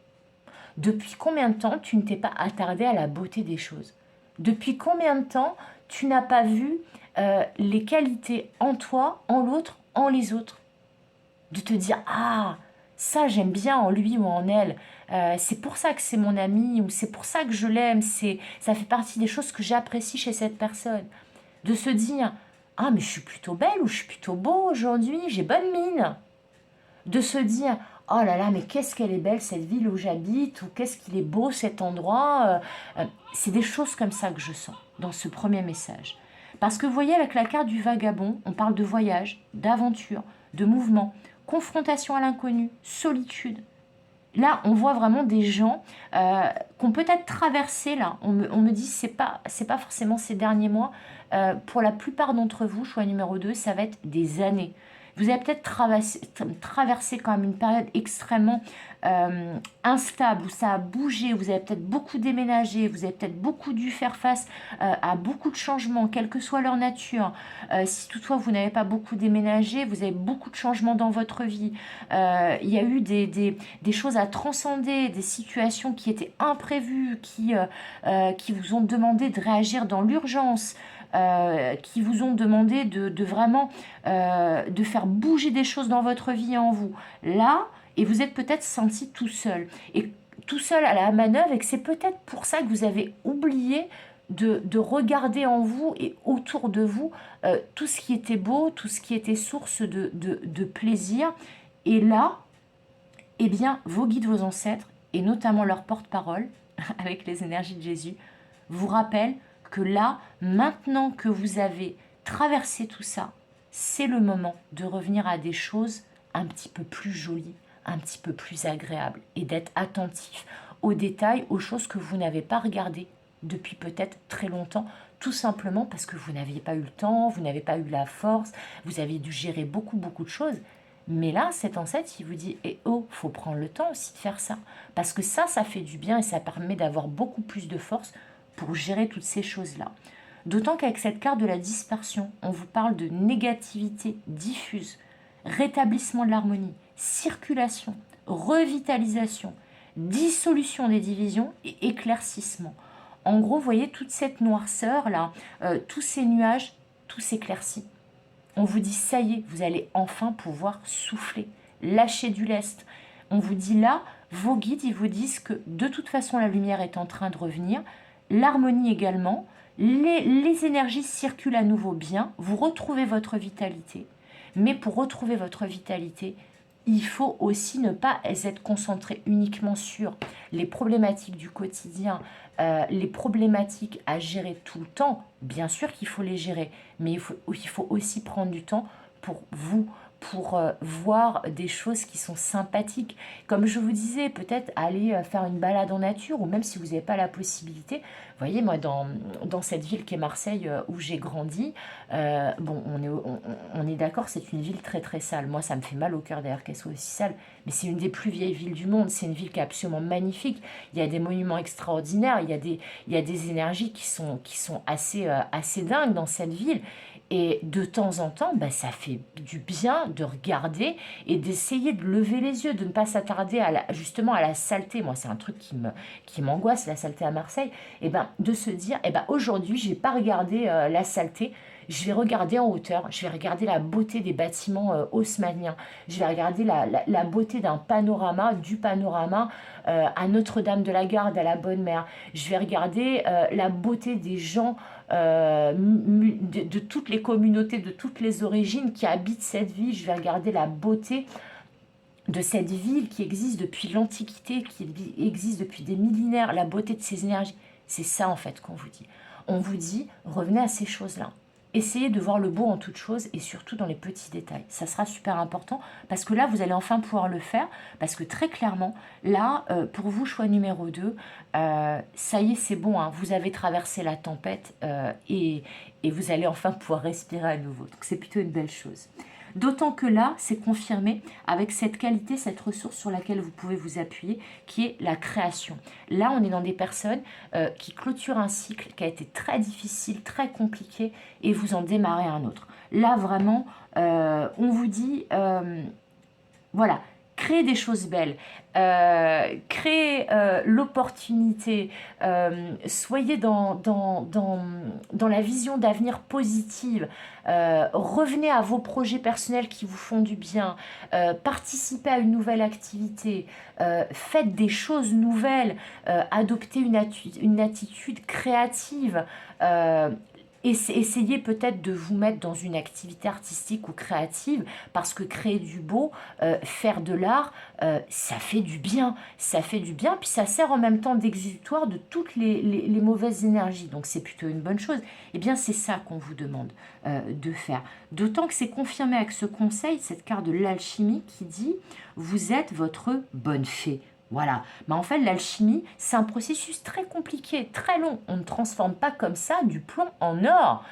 Depuis combien de temps tu ne t'es pas attardé à la beauté des choses? Depuis combien de temps tu n'as pas vu les qualités en toi, en l'autre, en les autres? De te dire, ah, ça j'aime bien en lui ou en elle, c'est pour ça que c'est mon ami, ou c'est pour ça que je l'aime, ça fait partie des choses que j'apprécie chez cette personne. De se dire, ah mais je suis plutôt belle ou je suis plutôt beau aujourd'hui, j'ai bonne mine. De se dire, oh là là, mais qu'est-ce qu'elle est belle cette ville où j'habite, ou qu'est-ce qu'il est beau cet endroit. C'est des choses comme ça que je sens dans ce premier message. Parce que vous voyez, avec la carte du vagabond, on parle de voyage, d'aventure, de mouvement, confrontation à l'inconnu, solitude. Là, on voit vraiment des gens qui ont peut-être traversé, là, on me dit, c'est pas forcément ces derniers mois, pour la plupart d'entre vous, choix numéro 2, ça va être des années. Vous avez peut-être traversé quand même une période extrêmement instable, où ça a bougé, vous avez peut-être beaucoup déménagé, vous avez peut-être beaucoup dû faire face à beaucoup de changements, quelle que soit leur nature. Si toutefois vous n'avez pas beaucoup déménagé, vous avez beaucoup de changements dans votre vie. Il y a eu des choses à transcender, des situations qui étaient imprévues, qui vous ont demandé de réagir dans l'urgence. Qui vous ont demandé de vraiment de faire bouger des choses dans votre vie et en vous. Là, et vous êtes peut-être senti tout seul. Et tout seul à la manœuvre, et que c'est peut-être pour ça que vous avez oublié de regarder en vous et autour de vous tout ce qui était beau, tout ce qui était source de plaisir. Et là, eh bien, vos guides, vos ancêtres, et notamment leur porte-parole, avec les énergies de Jésus, vous rappellent que là, maintenant que vous avez traversé tout ça, c'est le moment de revenir à des choses un petit peu plus jolies, un petit peu plus agréables, et d'être attentif aux détails, aux choses que vous n'avez pas regardées depuis peut-être très longtemps, tout simplement parce que vous n'aviez pas eu le temps, vous n'avez pas eu la force, vous avez dû gérer beaucoup de choses. Mais là, cet ancêtre, il vous dit, eh oh, faut prendre le temps aussi de faire ça. Parce que ça fait du bien et ça permet d'avoir beaucoup plus de force pour gérer toutes ces choses-là. D'autant qu'avec cette carte de la dispersion, on vous parle de négativité diffuse, rétablissement de l'harmonie, circulation, revitalisation, dissolution des divisions et éclaircissement. En gros, vous voyez toute cette noirceur-là, tous ces nuages, tout s'éclaircit. On vous dit, ça y est, vous allez enfin pouvoir souffler, lâcher du lest. On vous dit là, vos guides, ils vous disent que de toute façon, la lumière est en train de revenir, l'harmonie également, les énergies circulent à nouveau bien, vous retrouvez votre vitalité. Mais pour retrouver votre vitalité, il faut aussi ne pas être concentré uniquement sur les problématiques du quotidien, les problématiques à gérer tout le temps. Bien sûr qu'il faut les gérer, mais il faut aussi prendre du temps pour vous, pour voir des choses qui sont sympathiques. Comme je vous disais, peut-être aller faire une balade en nature, ou même si vous n'avez pas la possibilité. Vous voyez, moi, dans cette ville qui est Marseille, où j'ai grandi, bon, on est d'accord, c'est une ville très très sale. Moi, ça me fait mal au cœur d'ailleurs qu'elle soit aussi sale, mais c'est une des plus vieilles villes du monde. C'est une ville qui est absolument magnifique. Il y a des monuments extraordinaires, il y a des énergies qui sont assez, assez dingues dans cette ville. Et de temps en temps, bah, ça fait du bien de regarder et d'essayer de lever les yeux, de ne pas s'attarder justement à la saleté. Moi, c'est un truc qui m'angoisse, la saleté à Marseille. Et ben, de se dire, eh ben, aujourd'hui, je vais pas regarder la saleté, je vais regarder en hauteur, je vais regarder la beauté des bâtiments haussmanniens, je vais regarder la beauté du panorama à Notre-Dame-de-la-Garde, à la Bonne Mère. Je vais regarder la beauté des gens de toutes les communautés, de toutes les origines qui habitent cette ville. Je vais regarder la beauté de cette ville qui existe depuis l'Antiquité, qui existe depuis des millénaires, la beauté de ces énergies. C'est ça en fait qu'on vous dit. On vous dit, revenez à ces choses-là. Essayez de voir le beau en toutes choses et surtout dans les petits détails. Ça sera super important parce que là, vous allez enfin pouvoir le faire parce que très clairement, là, pour vous, choix numéro 2, ça y est, c'est bon, hein, vous avez traversé la tempête et vous allez enfin pouvoir respirer à nouveau. Donc c'est plutôt une belle chose. D'autant que là, c'est confirmé avec cette qualité, cette ressource sur laquelle vous pouvez vous appuyer, qui est la création. Là, on est dans des personnes qui clôturent un cycle qui a été très difficile, très compliqué, et vous en démarrez un autre. Là, vraiment, on vous dit, voilà, créez des choses belles, créez l'opportunité, soyez dans la vision d'avenir positive, revenez à vos projets personnels qui vous font du bien, participez à une nouvelle activité, faites des choses nouvelles, adoptez une attitude créative, essayez peut-être de vous mettre dans une activité artistique ou créative parce que créer du beau, faire de l'art, ça fait du bien. Ça fait du bien, puis ça sert en même temps d'exutoire de toutes les mauvaises énergies. Donc c'est plutôt une bonne chose. Eh bien, c'est ça qu'on vous demande de faire. D'autant que c'est confirmé avec ce conseil, cette carte de l'alchimie qui dit « Vous êtes votre bonne fée ». Voilà. Mais en fait, l'alchimie, c'est un processus très compliqué, très long. On ne transforme pas comme ça du plomb en or.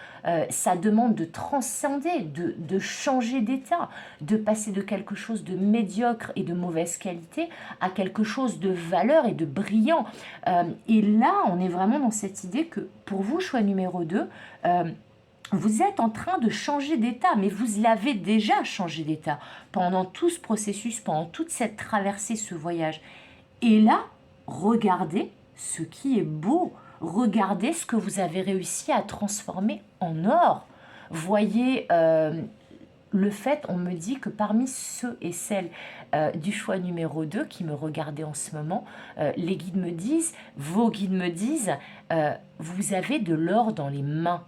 Ça demande de transcender, de changer d'état, de passer de quelque chose de médiocre et de mauvaise qualité à quelque chose de valeur et de brillant. Et là, on est vraiment dans cette idée que pour vous, choix numéro 2, vous êtes en train de changer d'état, mais vous l'avez déjà changé d'état pendant tout ce processus, pendant toute cette traversée, ce voyage. Et là, regardez ce qui est beau. Regardez ce que vous avez réussi à transformer en or. Voyez le fait, on me dit que parmi ceux et celles du choix numéro 2 qui me regardaient en ce moment, les guides me disent, vos guides me disent, vous avez de l'or dans les mains.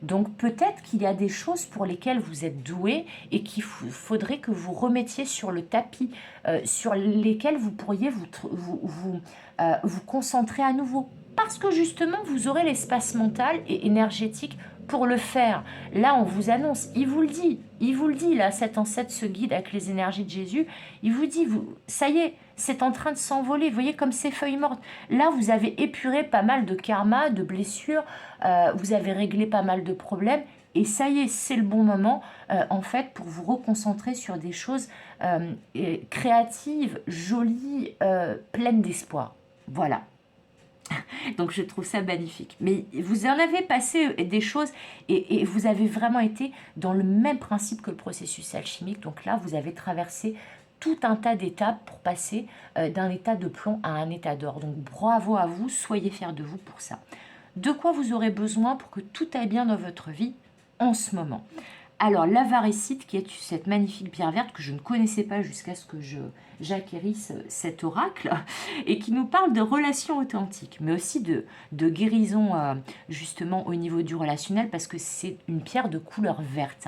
Donc peut-être qu'il y a des choses pour lesquelles vous êtes doué et qu'il faudrait que vous remettiez sur le tapis, sur lesquelles vous pourriez vous concentrer à nouveau. Parce que justement, vous aurez l'espace mental et énergétique pour le faire. Là, on vous annonce, il vous le dit, là, cet ancêtre se guide avec les énergies de Jésus, il vous dit, ça y est, c'est en train de s'envoler, vous voyez comme ces feuilles mortes. Là, vous avez épuré pas mal de karma, de blessures, vous avez réglé pas mal de problèmes, et ça y est, c'est le bon moment, en fait, pour vous reconcentrer sur des choses créatives, jolies, pleines d'espoir. Voilà. Donc je trouve ça magnifique. Mais vous en avez passé des choses et vous avez vraiment été dans le même principe que le processus alchimique. Donc là, vous avez traversé tout un tas d'étapes pour passer d'un état de plomb à un état d'or. Donc bravo à vous, soyez fiers de vous pour ça. De quoi vous aurez besoin pour que tout aille bien dans votre vie en ce moment? Alors, l'avaricite, qui est cette magnifique pierre verte que je ne connaissais pas jusqu'à ce que j'acquérisse cet oracle, et qui nous parle de relations authentiques, mais aussi de guérison, justement, au niveau du relationnel, parce que c'est une pierre de couleur verte.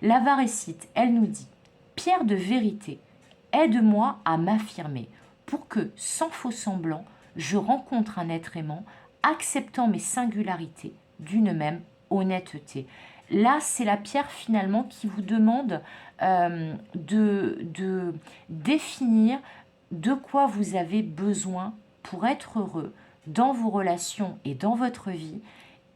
L'avaricite, elle nous dit « Pierre de vérité, aide-moi à m'affirmer, pour que, sans faux semblant, je rencontre un être aimant, acceptant mes singularités d'une même honnêteté. » Là, c'est la pierre finalement qui vous demande de définir de quoi vous avez besoin pour être heureux dans vos relations et dans votre vie,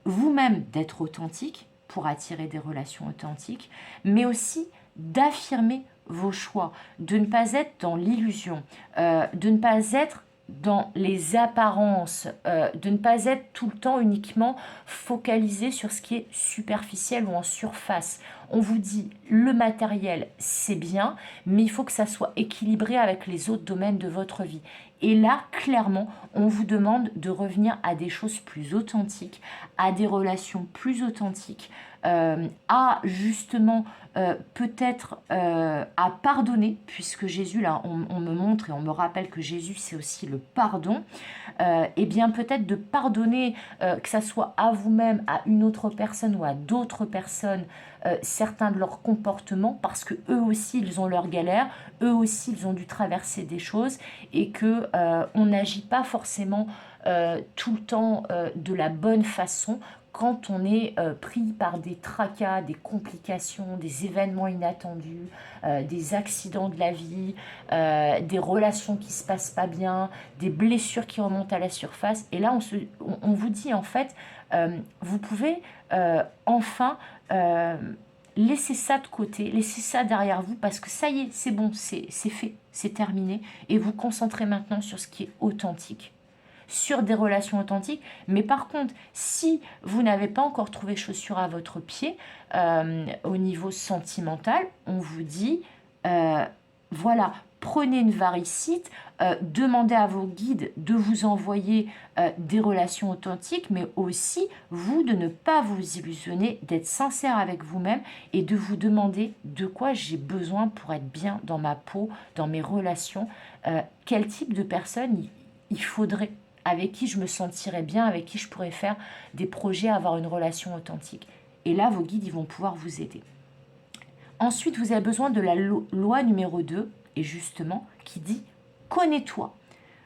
vous-même d'être authentique pour attirer des relations authentiques, mais aussi d'affirmer vos choix, de ne pas être dans l'illusion, de ne pas être dans les apparences, de ne pas être tout le temps uniquement focalisé sur ce qui est superficiel ou en surface. On vous dit, le matériel, c'est bien, mais il faut que ça soit équilibré avec les autres domaines de votre vie. Et là, clairement, on vous demande de revenir à des choses plus authentiques, à des relations plus authentiques, à justement peut-être à pardonner, puisque Jésus, là, on me montre et on me rappelle que Jésus, c'est aussi le pardon, et bien peut-être de pardonner, que ça soit à vous-même, à une autre personne ou à d'autres personnes, certains de leurs comportements, parce que eux aussi, ils ont leurs galères, eux aussi, ils ont dû traverser des choses, et que on n'agit pas forcément tout le temps de la bonne façon quand on est pris par des tracas, des complications, des événements inattendus, des accidents de la vie, des relations qui se passent pas bien, des blessures qui remontent à la surface. Et là, on vous dit en fait, vous pouvez enfin laisser ça de côté, laisser ça derrière vous, parce que ça y est, c'est bon, c'est fait, c'est terminé. Et vous concentrez maintenant sur ce qui est authentique, sur des relations authentiques. Mais par contre, si vous n'avez pas encore trouvé chaussure à votre pied, au niveau sentimental, on vous dit, voilà, prenez une varicite, demandez à vos guides de vous envoyer des relations authentiques, mais aussi, vous, de ne pas vous illusionner, d'être sincère avec vous-même et de vous demander de quoi j'ai besoin pour être bien dans ma peau, dans mes relations, quel type de personne il faudrait, avec qui je me sentirais bien, avec qui je pourrais faire des projets, avoir une relation authentique. Et là, vos guides, ils vont pouvoir vous aider. Ensuite, vous avez besoin de la loi numéro 2, et justement, qui dit « Connais-toi.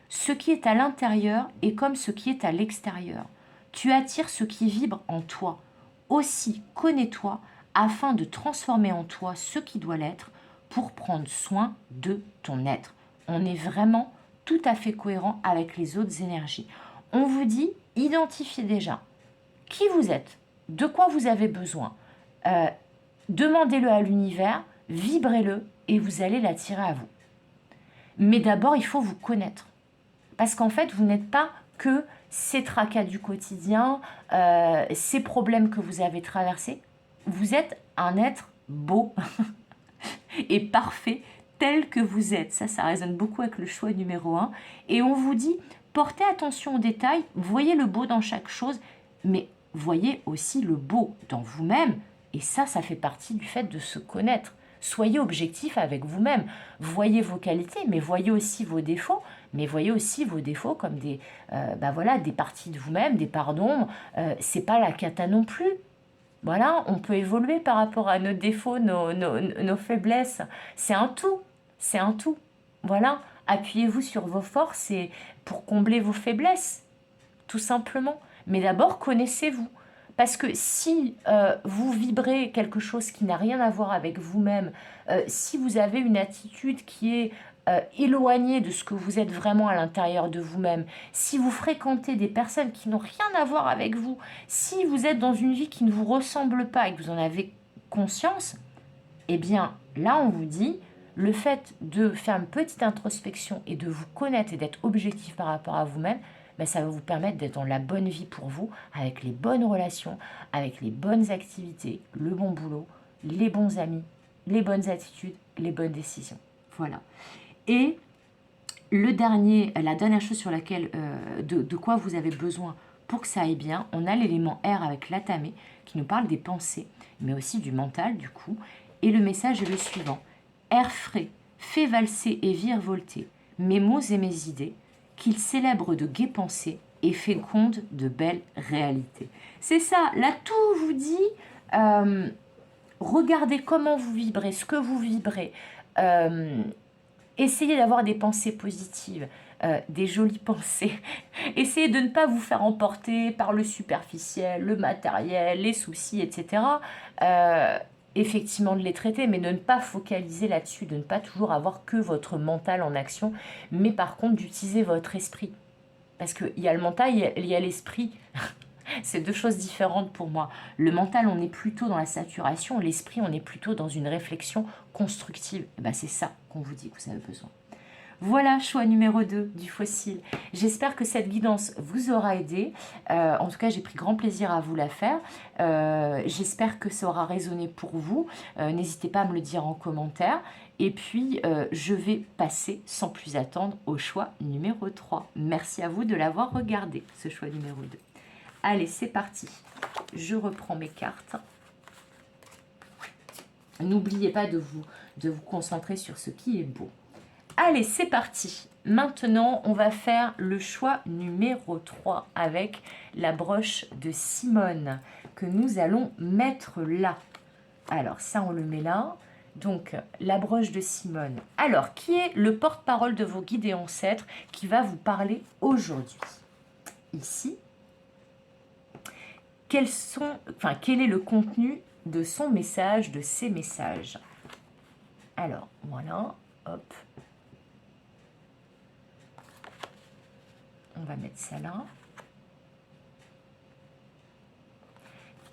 Ce qui est à l'intérieur est comme ce qui est à l'extérieur. Tu attires ce qui vibre en toi. Aussi, connais-toi afin de transformer en toi ce qui doit l'être pour prendre soin de ton être. » On est vraiment tout à fait cohérent avec les autres énergies. On vous dit, identifiez déjà qui vous êtes, de quoi vous avez besoin. Demandez-le à l'univers, vibrez-le et vous allez l'attirer à vous. Mais d'abord, il faut vous connaître. Parce qu'en fait, vous n'êtes pas que ces tracas du quotidien, ces problèmes que vous avez traversés. Vous êtes un être beau et parfait tel que vous êtes. Ça résonne beaucoup avec le choix numéro 1. Et on vous dit, portez attention aux détails, voyez le beau dans chaque chose, mais voyez aussi le beau dans vous-même. Et ça fait partie du fait de se connaître. Soyez objectif avec vous-même. Voyez vos qualités, mais voyez aussi vos défauts. Mais voyez aussi vos défauts comme des parties de vous-même, des parts d'ombre. C'est pas la cata non plus. Voilà, on peut évoluer par rapport à nos défauts, nos faiblesses. C'est un tout. C'est un tout. Voilà, appuyez-vous sur vos forces et pour combler vos faiblesses, tout simplement. Mais d'abord, connaissez-vous. Parce que si vous vibrez quelque chose qui n'a rien à voir avec vous-même, si vous avez une attitude qui est éloignée de ce que vous êtes vraiment à l'intérieur de vous-même, si vous fréquentez des personnes qui n'ont rien à voir avec vous, si vous êtes dans une vie qui ne vous ressemble pas et que vous en avez conscience, eh bien là on vous dit, le fait de faire une petite introspection et de vous connaître et d'être objectif par rapport à vous-même, ben, ça va vous permettre d'être dans la bonne vie pour vous, avec les bonnes relations, avec les bonnes activités, le bon boulot, les bons amis, les bonnes attitudes, les bonnes décisions. Voilà. Et la dernière chose sur laquelle, de quoi vous avez besoin pour que ça aille bien, on a l'élément R avec l'atame qui nous parle des pensées, mais aussi du mental du coup. Et le message est le suivant. Air frais, fais valser et virevolter mes mots et mes idées, qu'ils célèbrent de gaies pensées et fécondent de belles réalités. C'est ça, là tout vous dit, regardez comment vous vibrez, ce que vous vibrez, Essayez d'avoir des pensées positives, des jolies pensées. Essayez de ne pas vous faire emporter par le superficiel, le matériel, les soucis, etc. Effectivement de les traiter, mais de ne pas focaliser là-dessus, de ne pas toujours avoir que votre mental en action, mais par contre d'utiliser votre esprit. Parce qu'il y a le mental, il y a l'esprit. C'est deux choses différentes pour moi. Le mental, on est plutôt dans la saturation. L'esprit, on est plutôt dans une réflexion constructive. Et ben, c'est ça qu'on vous dit que vous avez besoin. Voilà, choix numéro 2 du fossile. J'espère que cette guidance vous aura aidé. En tout cas, j'ai pris grand plaisir à vous la faire. J'espère que ça aura résonné pour vous. N'hésitez pas à me le dire en commentaire. Et puis, je vais passer sans plus attendre au choix numéro 3. Merci à vous de l'avoir regardé, ce choix numéro 2. Allez, c'est parti. Je reprends mes cartes. N'oubliez pas de vous concentrer sur ce qui est beau. Allez, c'est parti. Maintenant, on va faire le choix numéro 3 avec la broche de Simone que nous allons mettre là. Alors, ça, on le met là. Donc, la broche de Simone. Alors, qui est le porte-parole de vos guides et ancêtres qui va vous parler aujourd'hui? Ici. Quel est le contenu de son message, de ses messages? Alors, voilà. Hop. On va mettre ça là.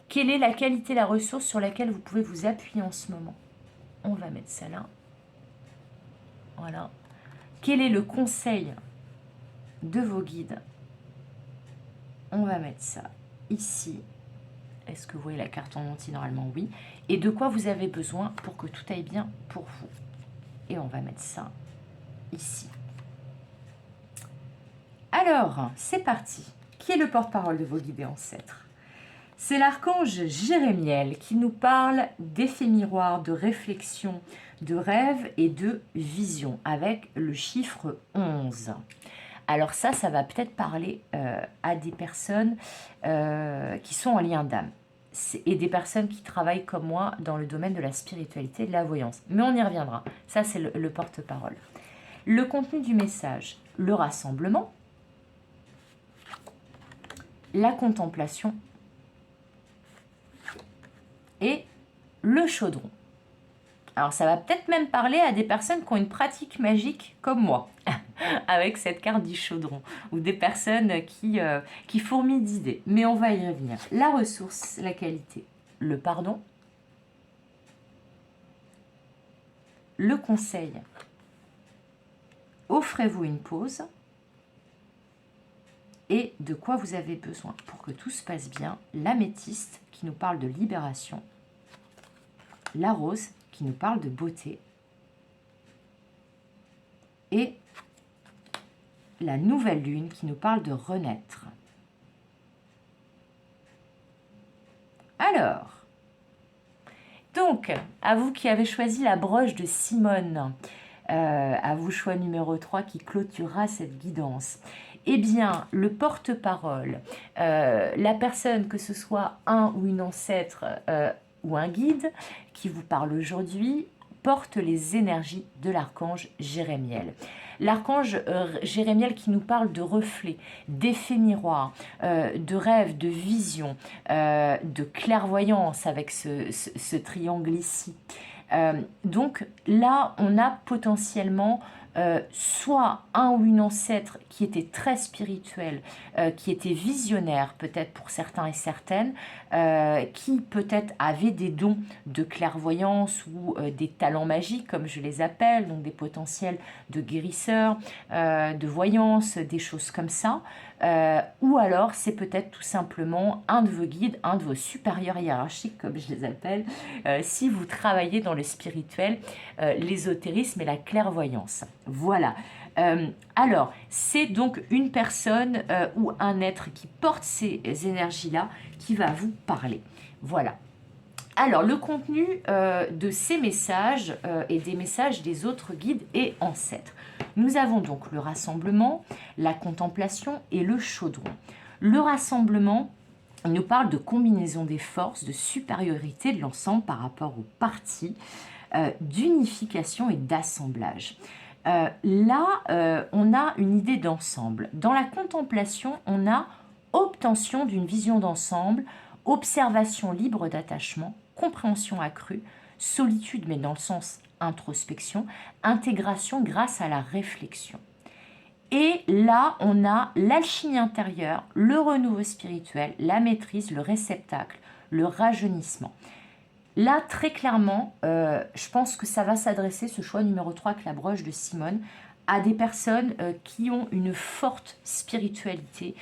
Quelle est la qualité, la ressource sur laquelle vous pouvez vous appuyer en ce moment? On va mettre ça là. Voilà. Quel est le conseil de vos guides? On va mettre ça ici. Est-ce que vous voyez la carte en entier? Normalement, oui. Et de quoi vous avez besoin pour que tout aille bien pour vous? Et on va mettre ça ici. Alors, c'est parti. Qui est le porte-parole de vos guides et ancêtres? C'est l'archange Jérémiel qui nous parle d'effets miroirs, de réflexion, de rêve et de vision avec le chiffre 11. Alors ça va peut-être parler à des personnes qui sont en lien d'âme et des personnes qui travaillent comme moi dans le domaine de la spiritualité et de la voyance. Mais on y reviendra. Ça, c'est le porte-parole. Le contenu du message, le rassemblement, la contemplation et le chaudron. Alors ça va peut-être même parler à des personnes qui ont une pratique magique comme moi, avec cette carte du chaudron, ou des personnes qui fourmillent d'idées. Mais on va y revenir. La ressource, la qualité, le pardon, le conseil, offrez-vous une pause, et de quoi vous avez besoin pour que tout se passe bien. L'améthyste qui nous parle de libération, la rose qui nous parle de beauté et la nouvelle lune qui nous parle de renaître. Alors, donc, à vous qui avez choisi la broche de Simone, à vous choix numéro 3 qui clôturera cette guidance, eh bien, le porte-parole, la personne, que ce soit un ou une ancêtre ou un guide qui vous parle aujourd'hui, porte les énergies de l'archange Jérémiel. L'archange Jérémiel qui nous parle de reflets, d'effets miroirs, de rêves, de visions, de clairvoyance avec ce triangle ici. Donc là, on a potentiellement soit un ou une ancêtre qui était très spirituel, qui était visionnaire peut-être pour certains et certaines, qui peut-être avait des dons de clairvoyance ou des talents magiques comme je les appelle, donc des potentiels de guérisseurs, de voyance, des choses comme ça. Ou alors c'est peut-être tout simplement un de vos guides, un de vos supérieurs hiérarchiques comme je les appelle, si vous travaillez dans le spirituel, l'ésotérisme et la clairvoyance. Voilà. Alors, c'est donc une personne ou un être qui porte ces énergies-là qui va vous parler. Voilà. Alors, le contenu de ces messages et des messages des autres guides et ancêtres. Nous avons donc le rassemblement, la contemplation et le chaudron. Le rassemblement, il nous parle de combinaison des forces, de supériorité de l'ensemble par rapport aux parties, d'unification et d'assemblage. On a une idée d'ensemble. Dans la contemplation, on a obtention d'une vision d'ensemble, observation libre d'attachement, compréhension accrue, solitude, mais dans le sens introspection, intégration grâce à la réflexion. Et là, on a l'alchimie intérieure, le renouveau spirituel, la maîtrise, le réceptacle, le rajeunissement. Là, très clairement, je pense que ça va s'adresser, ce choix numéro 3 avec la broche de Simone, à des personnes qui ont une forte spiritualité,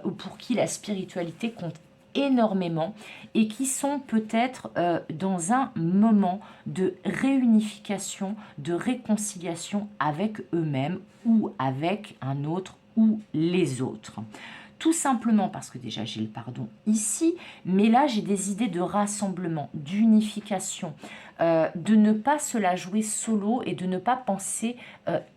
ou pour qui la spiritualité compte énormément et qui sont peut-être dans un moment de réunification, de réconciliation avec eux-mêmes ou avec un autre ou les autres. Tout simplement parce que déjà j'ai le pardon ici, mais là j'ai des idées de rassemblement, d'unification, de ne pas se la jouer solo et de ne pas penser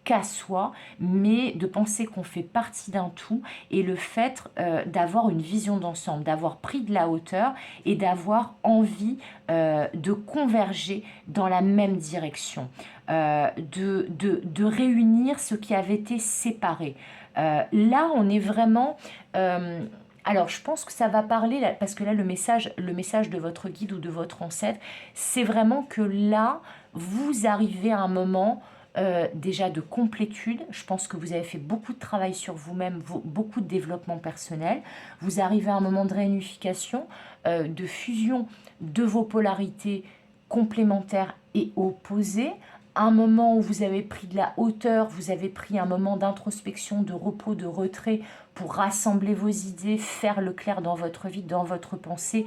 qu'à soi, mais de penser qu'on fait partie d'un tout et le fait d'avoir une vision d'ensemble, d'avoir pris de la hauteur et d'avoir envie de converger dans la même direction, de réunir ce qui avait été séparé. Là, on est vraiment... alors, je pense que ça va parler, parce que là, le message de votre guide ou de votre ancêtre, c'est vraiment que là, vous arrivez à un moment déjà de complétude. Je pense que vous avez fait beaucoup de travail sur vous-même, beaucoup de développement personnel. Vous arrivez à un moment de réunification, de fusion de vos polarités complémentaires et opposées, un moment où vous avez pris de la hauteur, vous avez pris un moment d'introspection, de repos, de retrait pour rassembler vos idées, faire le clair dans votre vie, dans votre pensée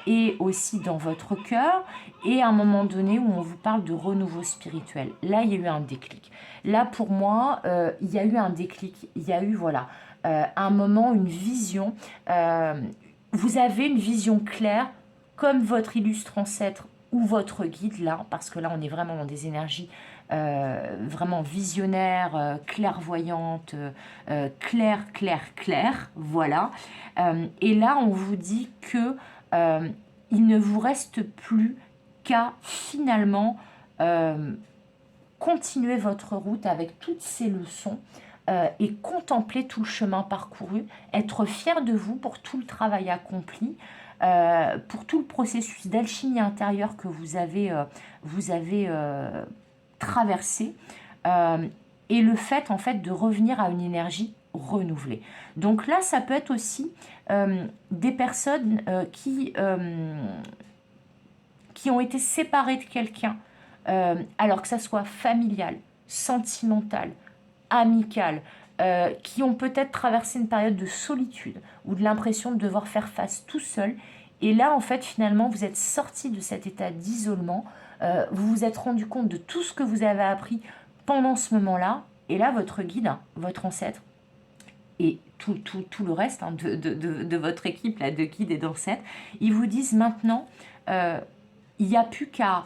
et aussi dans votre cœur. Et à un moment donné où on vous parle de renouveau spirituel. Là, il y a eu un déclic. Là, pour moi, il y a eu un déclic. Il y a eu, voilà, un moment, une vision. Vous avez une vision claire, comme votre illustre ancêtre ou votre guide là, parce que là on est vraiment dans des énergies vraiment visionnaires, clairvoyantes, claires, voilà. Et là on vous dit que il ne vous reste plus qu'à finalement continuer votre route avec toutes ces leçons et contempler tout le chemin parcouru, être fier de vous pour tout le travail accompli, pour tout le processus d'alchimie intérieure que vous avez traversé, et le fait en fait de revenir à une énergie renouvelée. Donc là, ça peut être aussi des personnes qui ont été séparées de quelqu'un, alors que ça soit familial, sentimental, amical, qui ont peut-être traversé une période de solitude ou de l'impression de devoir faire face tout seul. Et là, en fait, finalement, vous êtes sorti de cet état d'isolement, vous vous êtes rendu compte de tout ce que vous avez appris pendant ce moment-là. Et là, votre guide, hein, votre ancêtre, et tout le reste hein, de votre équipe là, de guides et d'ancêtres, ils vous disent maintenant, il n'y a plus qu'à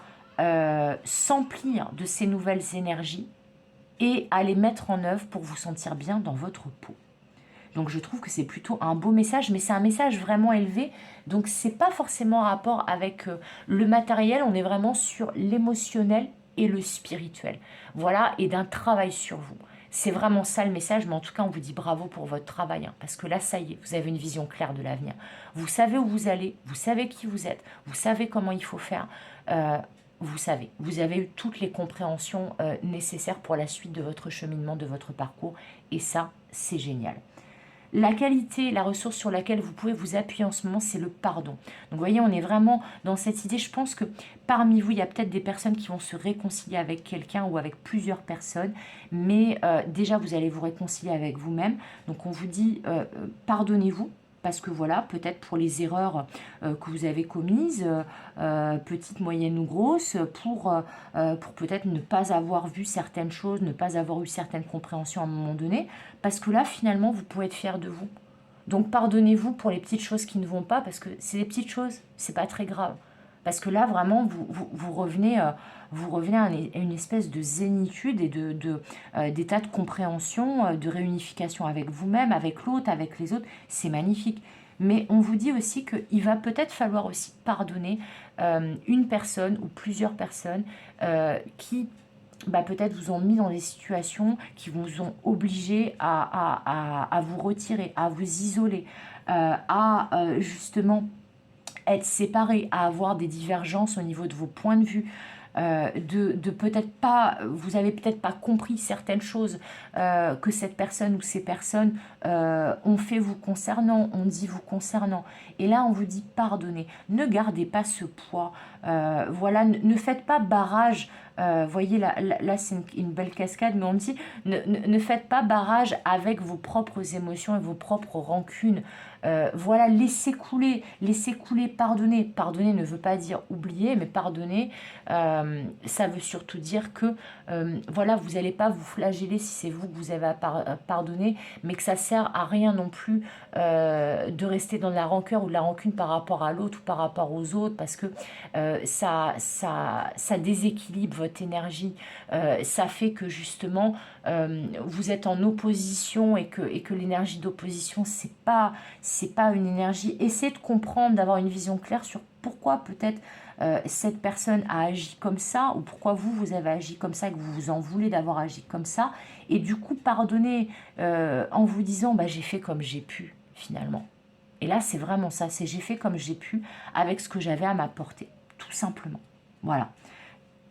s'emplir de ces nouvelles énergies et à les mettre en œuvre pour vous sentir bien dans votre peau. Donc je trouve que c'est plutôt un beau message, mais c'est un message vraiment élevé. Donc c'est pas forcément en rapport avec le matériel, on est vraiment sur l'émotionnel et le spirituel. Voilà, et d'un travail sur vous. C'est vraiment ça le message, mais en tout cas on vous dit bravo pour votre travail, hein, parce que là ça y est, vous avez une vision claire de l'avenir. Vous savez où vous allez, vous savez qui vous êtes, vous savez comment il faut faire. Vous savez, vous avez eu toutes les compréhensions nécessaires pour la suite de votre cheminement, de votre parcours, et ça, c'est génial. La qualité, la ressource sur laquelle vous pouvez vous appuyer en ce moment, c'est le pardon. Donc vous voyez, on est vraiment dans cette idée. Je pense que parmi vous, il y a peut-être des personnes qui vont se réconcilier avec quelqu'un ou avec plusieurs personnes, mais déjà, vous allez vous réconcilier avec vous-même. Donc on vous dit, pardonnez-vous. Parce que voilà, peut-être pour les erreurs que vous avez commises, petites, moyennes ou grosses, pour peut-être ne pas avoir vu certaines choses, ne pas avoir eu certaines compréhensions à un moment donné, parce que là, finalement, vous pouvez être fier de vous. Donc, pardonnez-vous pour les petites choses qui ne vont pas, parce que c'est des petites choses, c'est pas très grave. Parce que là, vraiment, vous revenez à une espèce de zénitude et d'état de compréhension, de réunification avec vous-même, avec l'autre, avec les autres. C'est magnifique. Mais on vous dit aussi qu'il va peut-être falloir aussi pardonner une personne ou plusieurs personnes qui bah, peut-être vous ont mis dans des situations qui vous ont obligé à vous retirer, à vous isoler, justement être séparés, à avoir des divergences au niveau de vos points de vue, de peut-être pas, vous avez peut-être pas compris certaines choses que cette personne ou ces personnes ont fait vous concernant, ont dit vous concernant. Et là, on vous dit pardonnez. Ne gardez pas ce poids. Voilà, ne faites pas barrage. Voyez, là c'est une belle cascade, mais on dit ne faites pas barrage avec vos propres émotions et vos propres rancunes. Voilà, laissez couler, pardonner. Pardonner ne veut pas dire oublier, mais pardonner, ça veut surtout dire que voilà, vous n'allez pas vous flageller si c'est vous que vous avez à pardonner, mais que ça sert à rien non plus de rester dans la rancœur ou de la rancune par rapport à l'autre ou par rapport aux autres, parce que ça déséquilibre votre énergie, ça fait que justement vous êtes en opposition et que l'énergie d'opposition, c'est pas une énergie. Essayez de comprendre, d'avoir une vision claire sur pourquoi peut-être cette personne a agi comme ça, ou pourquoi vous avez agi comme ça, et que vous vous en voulez d'avoir agi comme ça, et du coup pardonner en vous disant bah, j'ai fait comme j'ai pu finalement. Et là c'est vraiment ça, c'est j'ai fait comme j'ai pu avec ce que j'avais à ma portée, tout simplement. Voilà.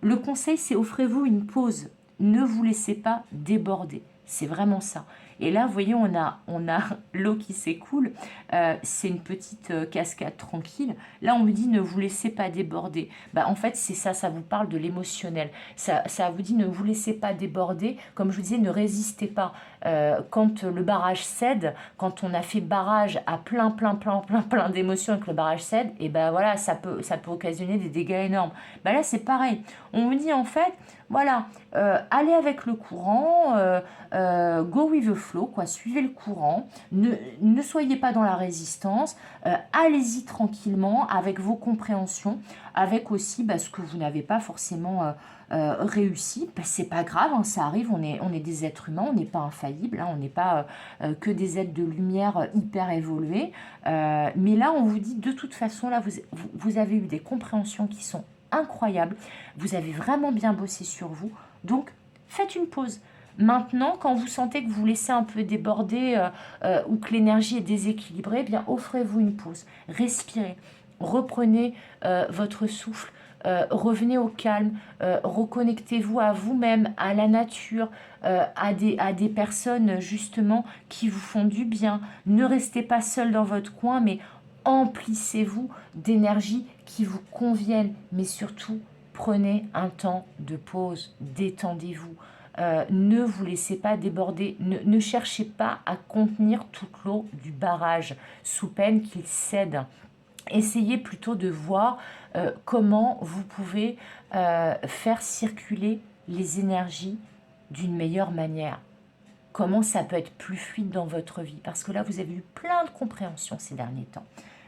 Le conseil, c'est offrez-vous une pause. Ne vous laissez pas déborder. C'est vraiment ça. Et là, vous voyez, on a l'eau qui s'écoule. C'est une petite cascade tranquille. Là, on me dit ne vous laissez pas déborder. Bah, en fait, c'est ça, ça vous parle de l'émotionnel. Ça vous dit ne vous laissez pas déborder. Comme je vous disais, ne résistez pas. Quand le barrage cède, quand on a fait barrage à plein d'émotions et que le barrage cède, et ben voilà, ça peut occasionner des dégâts énormes. Bah là, c'est pareil. On me dit en fait, voilà, allez avec le courant, go with the flow, quoi, suivez le courant, ne soyez pas dans la résistance, allez-y tranquillement avec vos compréhensions, avec aussi bah, ce que vous n'avez pas forcément réussi. Bah, c'est pas grave, hein, ça arrive, on est des êtres humains, on n'est pas infaillibles, hein, on n'est pas que des êtres de lumière hyper évolués. Mais là, on vous dit de toute façon, là, vous avez eu des compréhensions qui sont incroyables, vous avez vraiment bien bossé sur vous, donc faites une pause. Maintenant, quand vous sentez que vous laissez un peu déborder ou que l'énergie est déséquilibrée, eh bien offrez-vous une pause, respirez, reprenez votre souffle, revenez au calme, reconnectez-vous à vous-même, à la nature, à des personnes justement qui vous font du bien. Ne restez pas seul dans votre coin, mais emplissez-vous d'énergie qui vous convienne, mais surtout prenez un temps de pause, détendez-vous. Ne vous laissez pas déborder, ne cherchez pas à contenir toute l'eau du barrage sous peine qu'il cède. Essayez plutôt de voir comment vous pouvez faire circuler les énergies d'une meilleure manière. Comment ça peut être plus fluide dans votre vie. Parce que là, vous avez eu plein de compréhension ces derniers temps.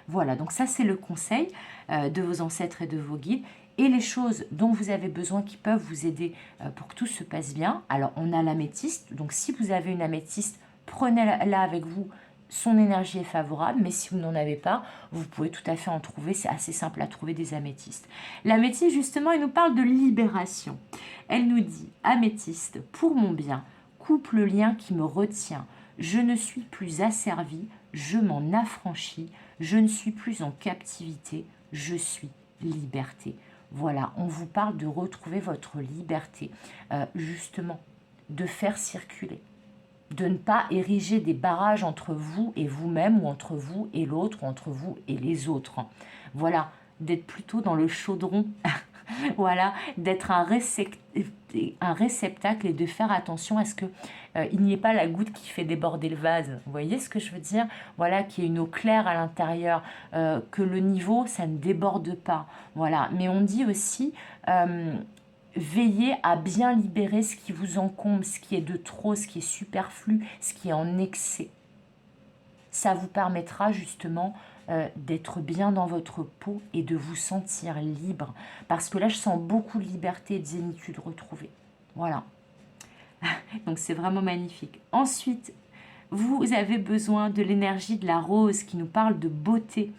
Voilà, donc ça c'est le conseil de vos ancêtres et de vos guides. Et les choses dont vous avez besoin qui peuvent vous aider pour que tout se passe bien. Alors on a l'améthyste, donc si vous avez une améthyste, prenez-la avec vous, son énergie est favorable, mais si vous n'en avez pas, vous pouvez tout à fait en trouver, c'est assez simple à trouver des améthystes. L'améthyste justement, elle nous parle de libération. Elle nous dit, améthyste, pour mon bien, coupe le lien qui me retient, je ne suis plus asservi, je m'en affranchis, je ne suis plus en captivité, je suis liberté. Voilà, on vous parle de retrouver votre liberté, justement, de faire circuler, de ne pas ériger des barrages entre vous et vous-même, ou entre vous et l'autre, ou entre vous et les autres. Voilà, d'être plutôt dans le chaudron, voilà, d'être un réceptacle et de faire attention à ce que il n'y ait pas la goutte qui fait déborder le vase. Vous voyez ce que je veux dire? Voilà, qu'il y ait une eau claire à l'intérieur, que le niveau, ça ne déborde pas. Voilà, mais on dit aussi veillez à bien libérer ce qui vous encombre, ce qui est de trop, ce qui est superflu, ce qui est en excès. Ça vous permettra justement d'être bien dans votre peau et de vous sentir libre. Parce que là, je sens beaucoup de liberté et de zénitude retrouvée. Voilà. Donc c'est vraiment magnifique. Ensuite, vous avez besoin de l'énergie de la rose qui nous parle de beauté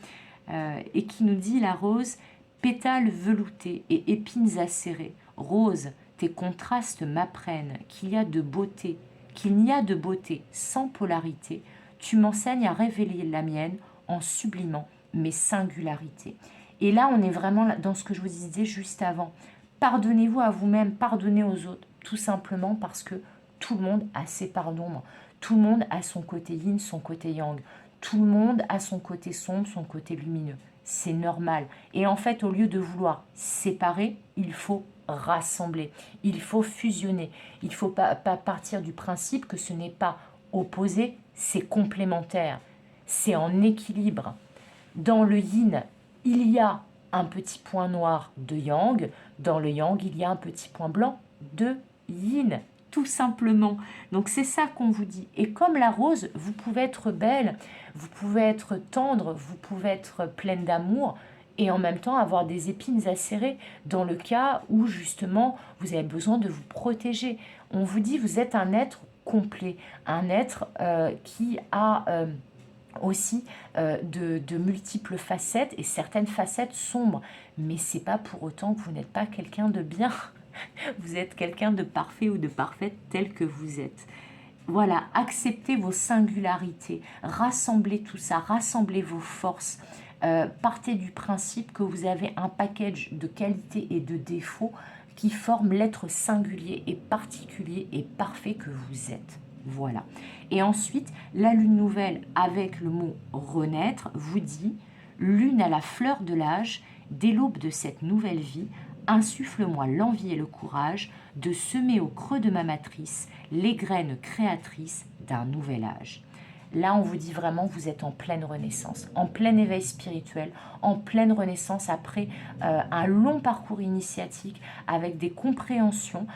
et qui nous dit la rose, pétales veloutés et épines acérées. Rose, tes contrastes m'apprennent qu'il y a de beauté, qu'il n'y a de beauté sans polarité. Tu m'enseignes à révéler la mienne en sublimant mes singularités. Et là, on est vraiment dans ce que je vous disais juste avant. Pardonnez-vous à vous-même, pardonnez aux autres, tout simplement parce que tout le monde a ses parts d'ombre. Tout le monde a son côté yin, son côté yang. Tout le monde a son côté sombre, son côté lumineux. C'est normal. Et en fait, au lieu de vouloir séparer, il faut rassembler. Il faut fusionner. Il ne faut pas partir du principe que ce n'est pas opposé, c'est complémentaire. C'est en équilibre. Dans le yin, il y a un petit point noir de yang. Dans le yang, il y a un petit point blanc de yin, tout simplement. Donc c'est ça qu'on vous dit. Et comme la rose, vous pouvez être belle, vous pouvez être tendre, vous pouvez être pleine d'amour et en même temps avoir des épines acérées dans le cas où justement vous avez besoin de vous protéger. On vous dit vous êtes un être complet, un être qui a aussi de multiples facettes et certaines facettes sombres. Mais c'est pas pour autant que vous n'êtes pas quelqu'un de bien. Vous êtes quelqu'un de parfait ou de parfaite tel que vous êtes. Voilà, acceptez vos singularités, rassemblez tout ça, rassemblez vos forces. Partez du principe que vous avez un package de qualités et de défauts qui forment l'être singulier et particulier et parfait que vous êtes. Voilà. Et ensuite, la lune nouvelle avec le mot renaître vous dit « Lune à la fleur de l'âge, dès l'aube de cette nouvelle vie, insuffle-moi l'envie et le courage de semer au creux de ma matrice les graines créatrices d'un nouvel âge. » Là, on vous dit vraiment, vous êtes en pleine renaissance, en plein éveil spirituel, en pleine renaissance après un long parcours initiatique avec des compréhensions.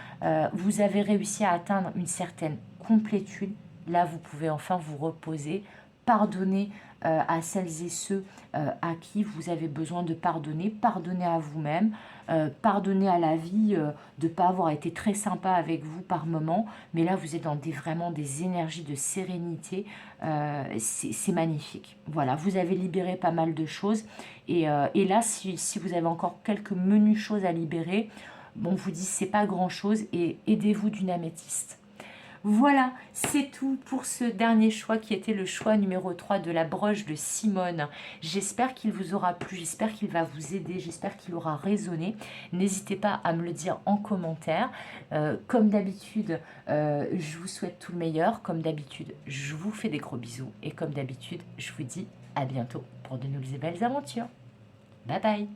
Vous avez réussi à atteindre une certaine complétude. Là, vous pouvez enfin vous reposer, pardonner à celles et ceux à qui vous avez besoin de pardonner, pardonner à vous-même, pardonner à la vie de ne pas avoir été très sympa avec vous par moment, mais là vous êtes dans vraiment des énergies de sérénité, c'est magnifique. Voilà, vous avez libéré pas mal de choses et là si vous avez encore quelques menues choses à libérer, on vous dit c'est pas grand chose et aidez-vous d'une améthyste. Voilà, c'est tout pour ce dernier choix qui était le choix numéro 3 de la broche de Simone. J'espère qu'il vous aura plu, j'espère qu'il va vous aider, j'espère qu'il aura résonné. N'hésitez pas à me le dire en commentaire. Comme d'habitude, je vous souhaite tout le meilleur. Comme d'habitude, je vous fais des gros bisous. Et comme d'habitude, je vous dis à bientôt pour de nouvelles et belles aventures. Bye bye!